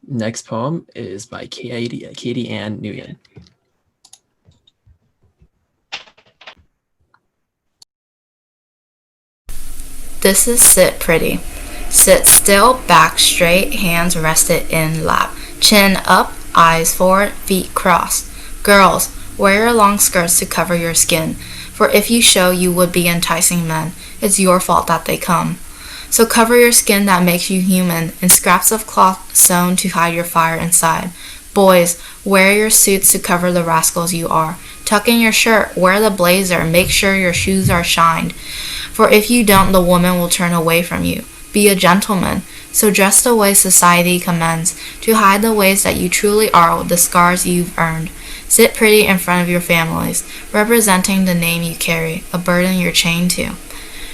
Next poem is by Katie Ann Nguyen. This is Sit Pretty. Sit still, back straight, hands rested in lap. Chin up, eyes forward, feet crossed. Girls, wear your long skirts to cover your skin, for if you show you would be enticing men, it's your fault that they come. So cover your skin that makes you human, in scraps of cloth sewn to hide your fire inside. Boys, wear your suits to cover the rascals you are. Tuck in your shirt, wear the blazer, make sure your shoes are shined. For if you don't, the woman will turn away from you. Be a gentleman. So dress the way society commends, to hide the ways that you truly are with the scars you've earned. Sit pretty in front of your families, representing the name you carry, a burden you're chained to.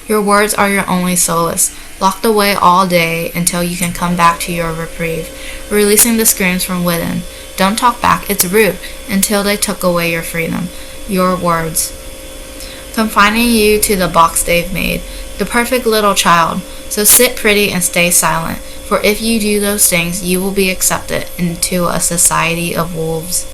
Your words are your only solace, locked away all day until you can come back to your reprieve, releasing the screams from within. Don't talk back, it's rude, until they took away your freedom, your words, confining you to the box they've made, the perfect little child. So sit pretty and stay silent, for if you do those things, you will be accepted into a society of wolves.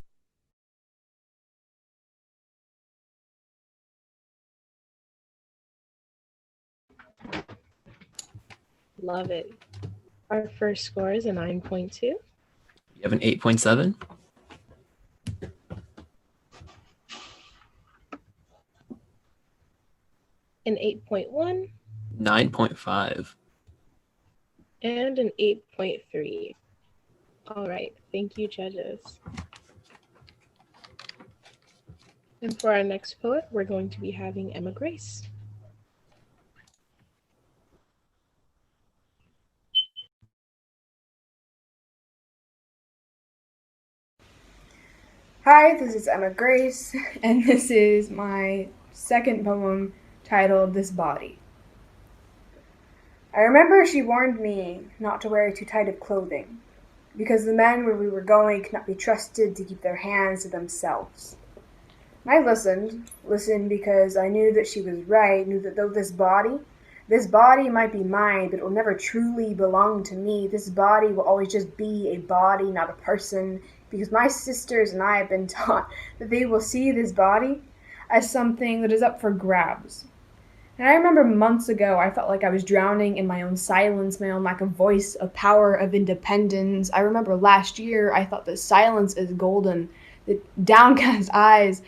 Love it. Our first score is a 9.2. You have an 8.7. An 8.1. 9.5. And an 8.3. All right. Thank you, judges. And for our next poet, we're going to be having Emma Grace. Hi, this is Emma Grace, and this is my second poem titled This Body. I remember she warned me not to wear too tight of clothing, because the men where we were going could not be trusted to keep their hands to themselves. And I listened because I knew that she was right, knew that though this body might be mine, but it will never truly belong to me. This body will always just be a body, not a person, because my sisters and I have been taught that they will see this body as something that is up for grabs. And I remember months ago, I felt like I was drowning in my own silence, my own lack of voice, of power, of independence. I remember last year, I thought that silence is golden, that downcast eyes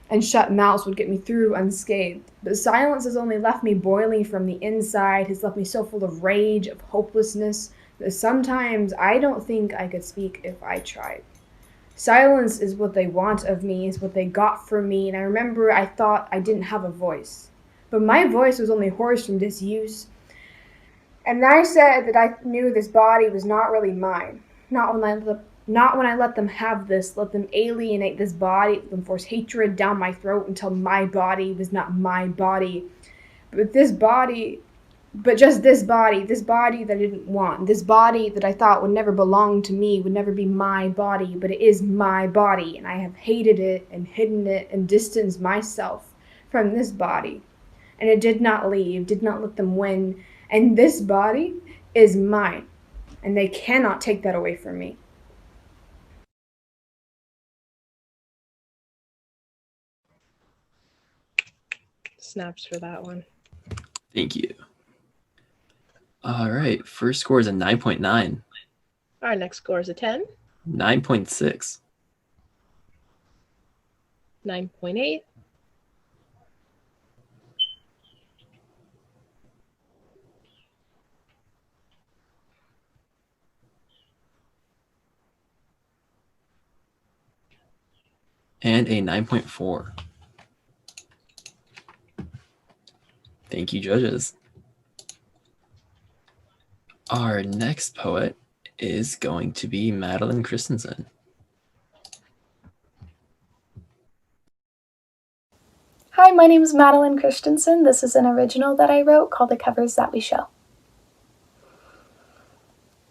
and shut mouths would get me through unscathed. But silence has only left me boiling from the inside, has left me so full of rage, of hopelessness, that sometimes I don't think I could speak if I tried. Silence is what they want of me, is what they got from me, and I remember I thought I didn't have a voice. But my voice was only hoarse from disuse. And I said that I knew this body was not really mine. Not when I let them have this, let them alienate this body, let them force hatred down my throat until my body was not my body. But just this body that I didn't want, this body that I thought would never belong to me, would never be my body, but it is my body, and I have hated it and hidden it and distanced myself from this body. And it did not leave, did not let them win, and this body is mine, and they cannot take that away from me. Snaps for that one. Thank you. All right. First score is a 9.9. Our next score is a 10. 9.6. 9.8. And a 9.4. Thank you, judges. Our next poet is going to be Madeline Christensen. Hi, my name is Madeline Christensen. This is an original that I wrote called The Covers That We Show.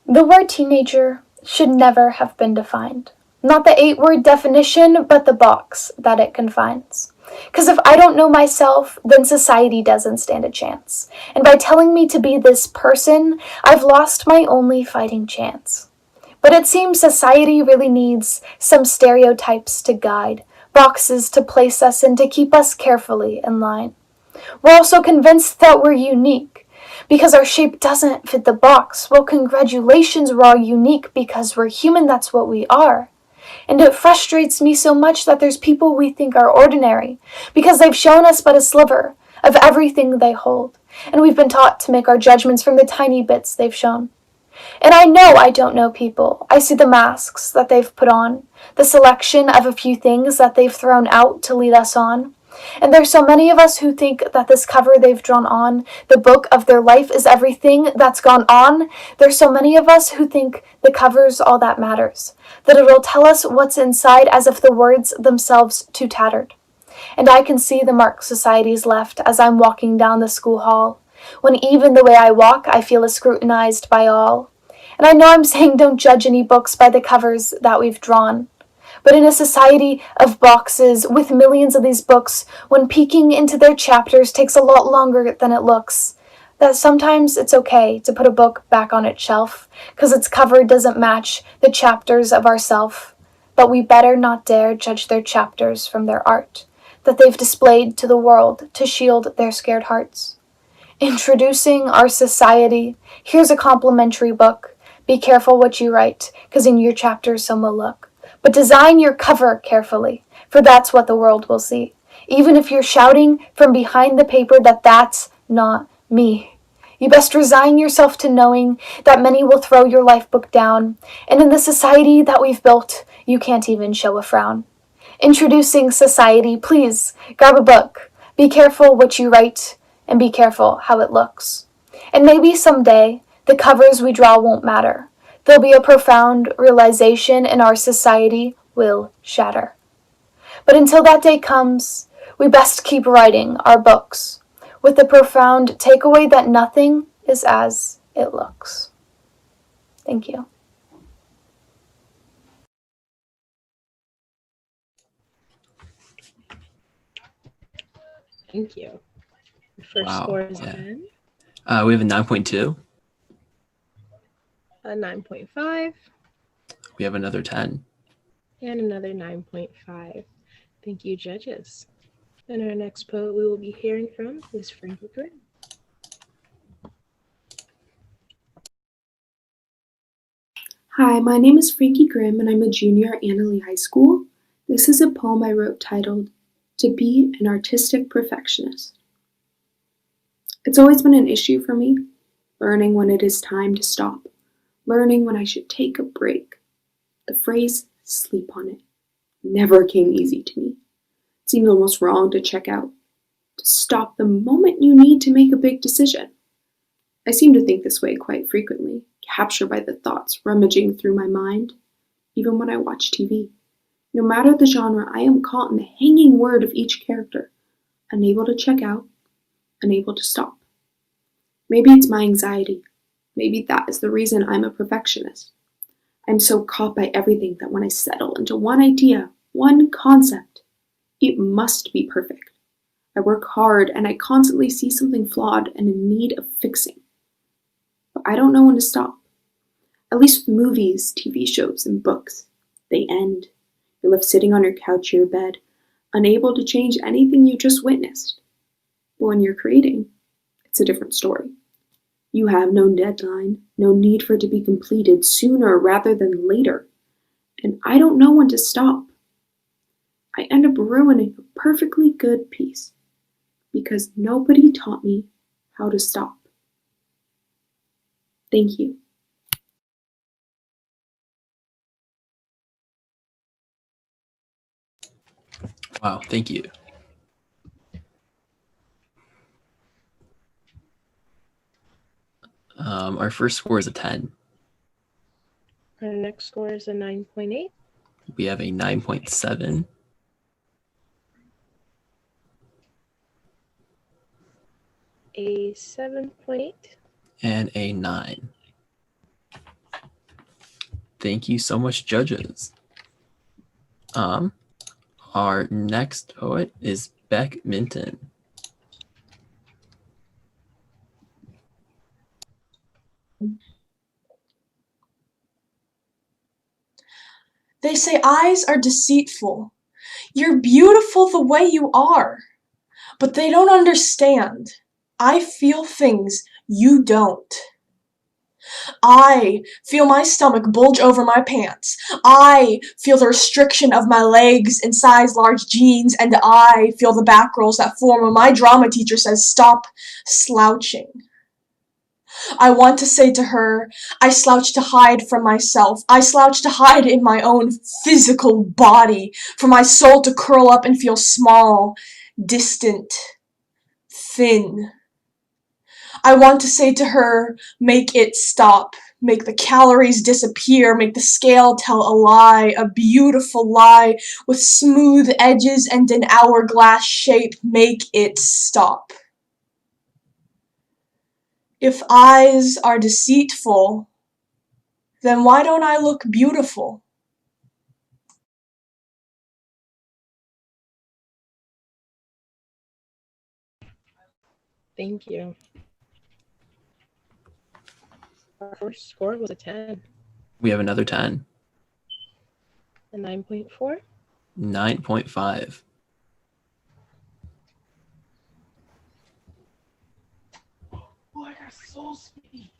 The word teenager should never have been defined. Not the 8-word definition, but the box that it confines. Because if I don't know myself, then society doesn't stand a chance. And by telling me to be this person, I've lost my only fighting chance. But it seems society really needs some stereotypes to guide, boxes to place us in to keep us carefully in line. We're also convinced that we're unique because our shape doesn't fit the box. Well, congratulations, we're all unique because we're human, that's what we are. And it frustrates me so much that there's people we think are ordinary because they've shown us but a sliver of everything they hold. And we've been taught to make our judgments from the tiny bits they've shown. And I know I don't know people. I see the masks that they've put on, the selection of a few things that they've thrown out to lead us on. And there's so many of us who think that this cover they've drawn on, the book of their life, is everything that's gone on. There's so many of us who think the cover's all that matters, that it'll tell us what's inside as if the words themselves too tattered. And I can see the mark society's left as I'm walking down the school hall, when even the way I walk I feel is scrutinized by all. And I know I'm saying don't judge any books by the covers that we've drawn. But in a society of boxes with millions of these books, when peeking into their chapters takes a lot longer than it looks, that sometimes it's okay to put a book back on its shelf, because its cover doesn't match the chapters of ourself. But we better not dare judge their chapters from their art, that they've displayed to the world to shield their scared hearts. Introducing our society, here's a complimentary book. Be careful what you write, because in your chapters some will look. But design your cover carefully, for that's what the world will see. Even if you're shouting from behind the paper that that's not me. You best resign yourself to knowing that many will throw your life book down, and in the society that we've built, you can't even show a frown. Introducing society, please grab a book. Be careful what you write, and be careful how it looks. And maybe someday, the covers we draw won't matter. There'll be a profound realization and our society will shatter. But until that day comes, we best keep writing our books with the profound takeaway that nothing is as it looks. Thank you. Thank you. The first score is 10. We have a 9.2. A 9.5. We have another 10. And another 9.5. Thank you, judges. And our next poet we will be hearing from is Frankie Grimm. Hi, my name is Frankie Grimm and I'm a junior at Annalee High School. This is a poem I wrote titled, To Be an Artistic Perfectionist. It's always been an issue for me, learning when it is time to stop, learning when I should take a break. The phrase, sleep on it, never came easy to me. It seemed almost wrong to check out, to stop the moment you need to make a big decision. I seem to think this way quite frequently, captured by the thoughts rummaging through my mind, even when I watch TV. No matter the genre, I am caught in the hanging word of each character, unable to check out, unable to stop. Maybe it's my anxiety. Maybe that is the reason I'm a perfectionist. I'm so caught by everything that when I settle into one idea, one concept, it must be perfect. I work hard and I constantly see something flawed and in need of fixing. But I don't know when to stop. At least with movies, TV shows, and books, they end. You're left sitting on your couch or your bed, unable to change anything you just witnessed. But when you're creating, it's a different story. You have no deadline, no need for it to be completed sooner rather than later. And I don't know when to stop. I end up ruining a perfectly good piece because nobody taught me how to stop. Thank you. Wow, thank you. Our first score is a 10. Our next score is a 9.8. We have a 9.7. A 7.8. And a 9. Thank you so much, judges. Our next poet is Beck Minton. They say eyes are deceitful. You're beautiful the way you are. But they don't understand. I feel things you don't. I feel my stomach bulge over my pants. I feel the restriction of my legs in size large jeans, and I feel the back rolls that form when my drama teacher says stop slouching. I want to say to her, I slouch to hide from myself. I slouch to hide in my own physical body, for my soul to curl up and feel small, distant, thin. I want to say to her, make it stop. Make the calories disappear. Make the scale tell a lie, a beautiful lie with smooth edges and an hourglass shape. Make it stop. If eyes are deceitful, then why don't I look beautiful? Thank you. Our first score was a 10. We have another 10. A 9.4. 9.5. Oh, I got soul speed.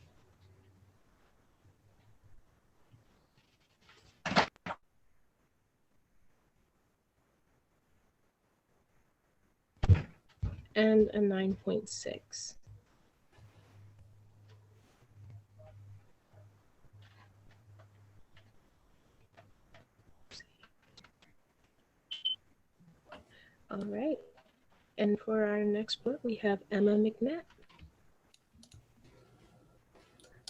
And a 9.6. All right. And for our next book, we have Emma McNatt.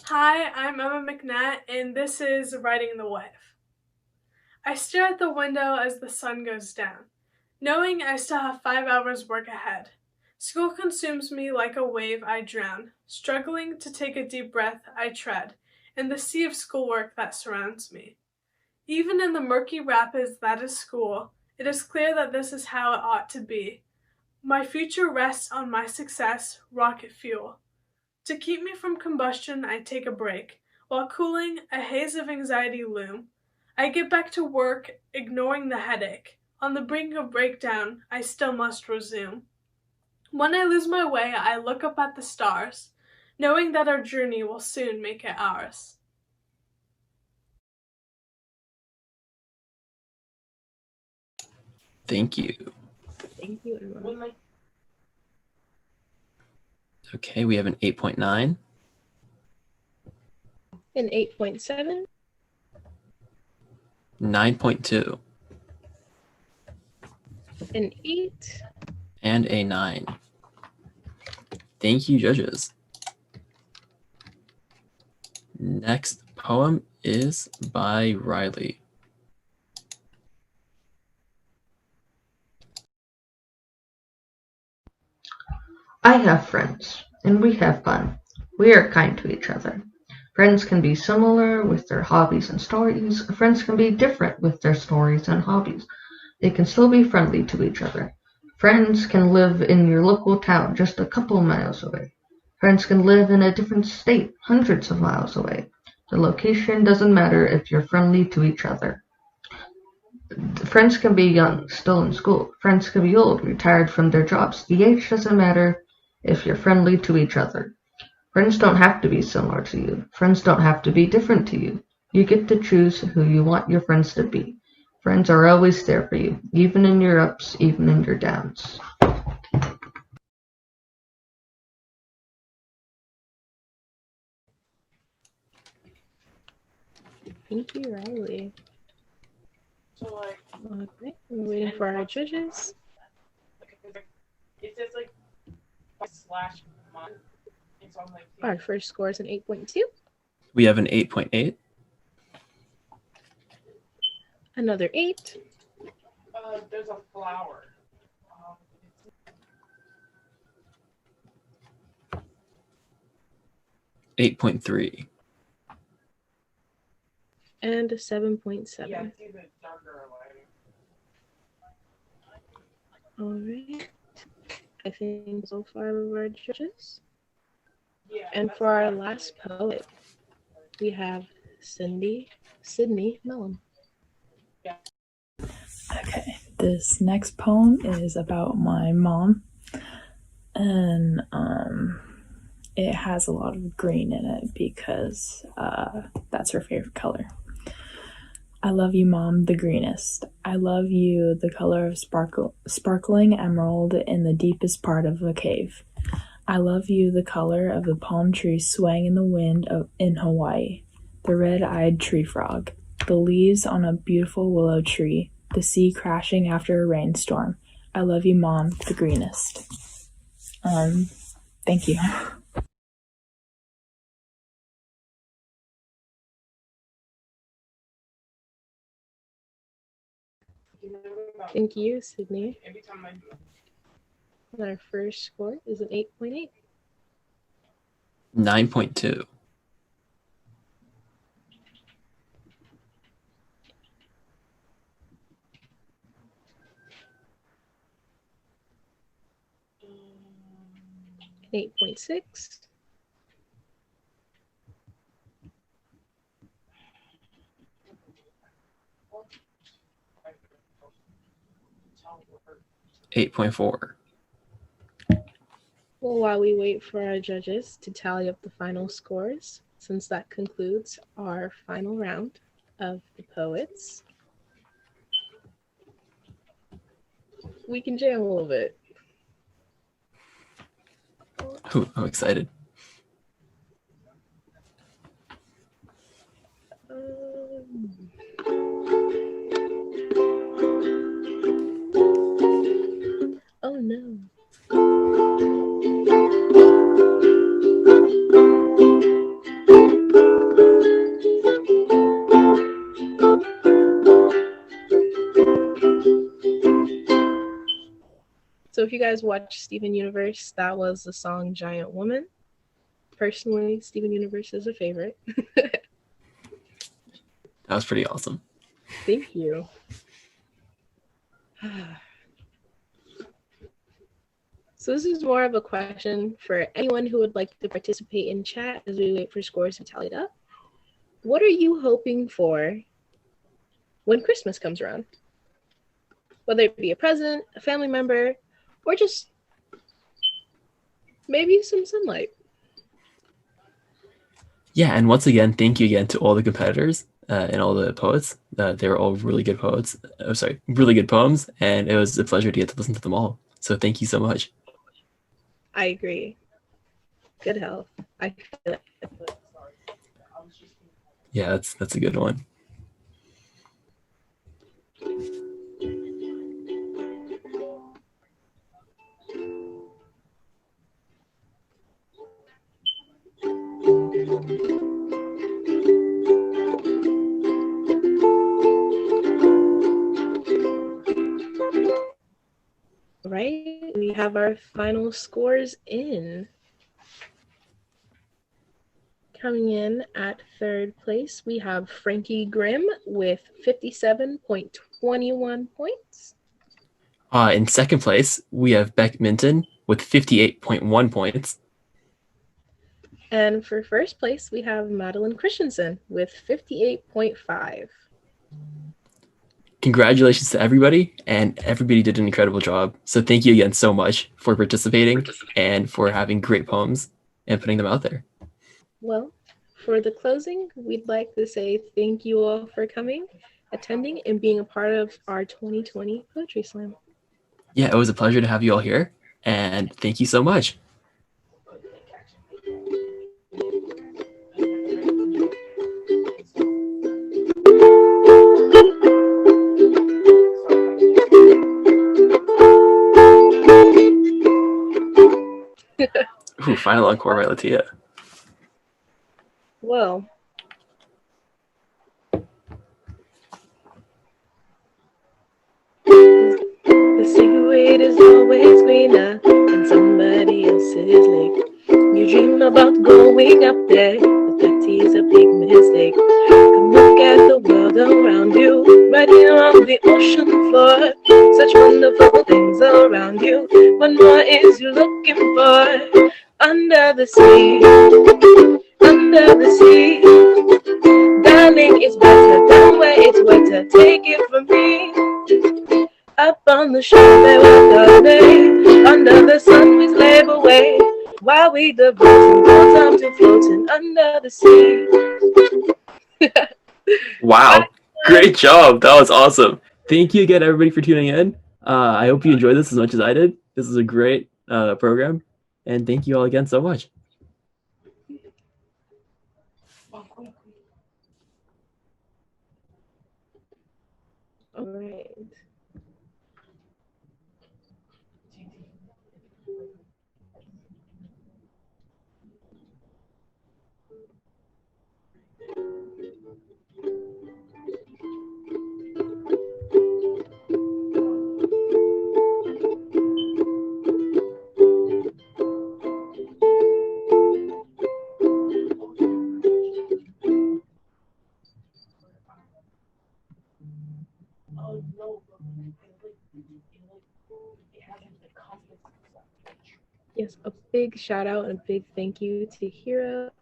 Hi, I'm Emma McNatt, and this is Writing the Wife. I stare at the window as the sun goes down, knowing I still have 5 hours work ahead. School consumes me like a wave I drown. Struggling to take a deep breath, I tread in the sea of schoolwork that surrounds me. Even in the murky rapids that is school, it is clear that this is how it ought to be. My future rests on my success, rocket fuel. To keep me from combustion, I take a break. While cooling, a haze of anxiety loom. I get back to work, ignoring the headache. On the brink of breakdown, I still must resume. When I lose my way, I look up at the stars, knowing that our journey will soon make it ours. Thank you. Thank you, Emma. Okay, we have an 8.9. An 8.7. 9.2. An 8. And a 9. Thank you, judges. Next poem is by Riley. I have friends, and we have fun. We are kind to each other. Friends can be similar with their hobbies and stories. Friends can be different with their stories and hobbies. They can still be friendly to each other. Friends can live in your local town just a couple miles away. Friends can live in a different state hundreds of miles away. The location doesn't matter if you're friendly to each other. Friends can be young, still in school. Friends can be old, retired from their jobs. The age doesn't matter if you're friendly to each other. Friends don't have to be similar to you. Friends don't have to be different to you. You get to choose who you want your friends to be. Friends are always there for you, even in your ups, even in your downs. Thank you, Riley. Okay, we're waiting for our judges. It says like slash month. Our first score is an 8.2. We have an 8.8. Another 8. There's a flower. 8.3. And a 7.7. All right. I think so far of our judges. And for our last poet, we have Sydney Mellon. Okay, this next poem is about my mom, and it has a lot of green in it because that's her favorite color. I love you, Mom, the greenest. I love you, the color of sparkling emerald in the deepest part of a cave. I love you, the color of the palm tree swaying in the wind in Hawaii, the red-eyed tree frog, the leaves on a beautiful willow tree, the sea crashing after a rainstorm. I love you, Mom, the greenest. Thank you. Thank you, Sydney. And our first score is an 8.8. 9.2. An 8.6. $8.4. Well, while we wait for our judges to tally up the final scores, since that concludes our final round of the poets, we can jam a little bit. Ooh, I'm excited. Oh no. So if you guys watch Steven Universe, that was the song Giant Woman. Personally, Steven Universe is a favorite. That was pretty awesome. Thank you. So this is more of a question for anyone who would like to participate in chat as we wait for scores to tally up. What are you hoping for when Christmas comes around? Whether it be a present, a family member, or just maybe some sunlight. Yeah, and once again, thank you again to all the competitors and all the poets. They were all really good poets. Really good poems, and it was a pleasure to get to listen to them all. So thank you so much. I agree. Good health. I feel it. Yeah, that's a good one. Right, we have our final scores in. Coming in at third place, we have Frankie Grimm with 57.21 points. In second place, we have Minton with 58.1 points. And for first place, we have Madeline Christensen with 58.5. Congratulations to everybody, and everybody did an incredible job. So thank you again so much for participating and for having great poems and putting them out there. Well, for the closing, we'd like to say thank you all for coming, attending, and being a part of our 2020 Poetry Slam. Yeah, it was a pleasure to have you all here, and thank you so much. Ooh, final encore by Lateah. Well, the secret is always greener than somebody else's lake. You dream about going up there, but that is a big mistake. Come look at the world around you, right here on the ocean floor. Such wonderful things around you. What more is you looking for? Under the sea, under the sea. Darling, it's better down where it's wetter. Take it from me. Up on the shore there was a day. Under the sun we slave away. While we devoting no time to floating under the sea. Wow, great job. That was awesome. Thank you again, everybody, for tuning in. I hope you enjoyed this as much as I did. This is a great program. And thank you all again so much. All right. Yes, a big shout out and a big thank you to Hira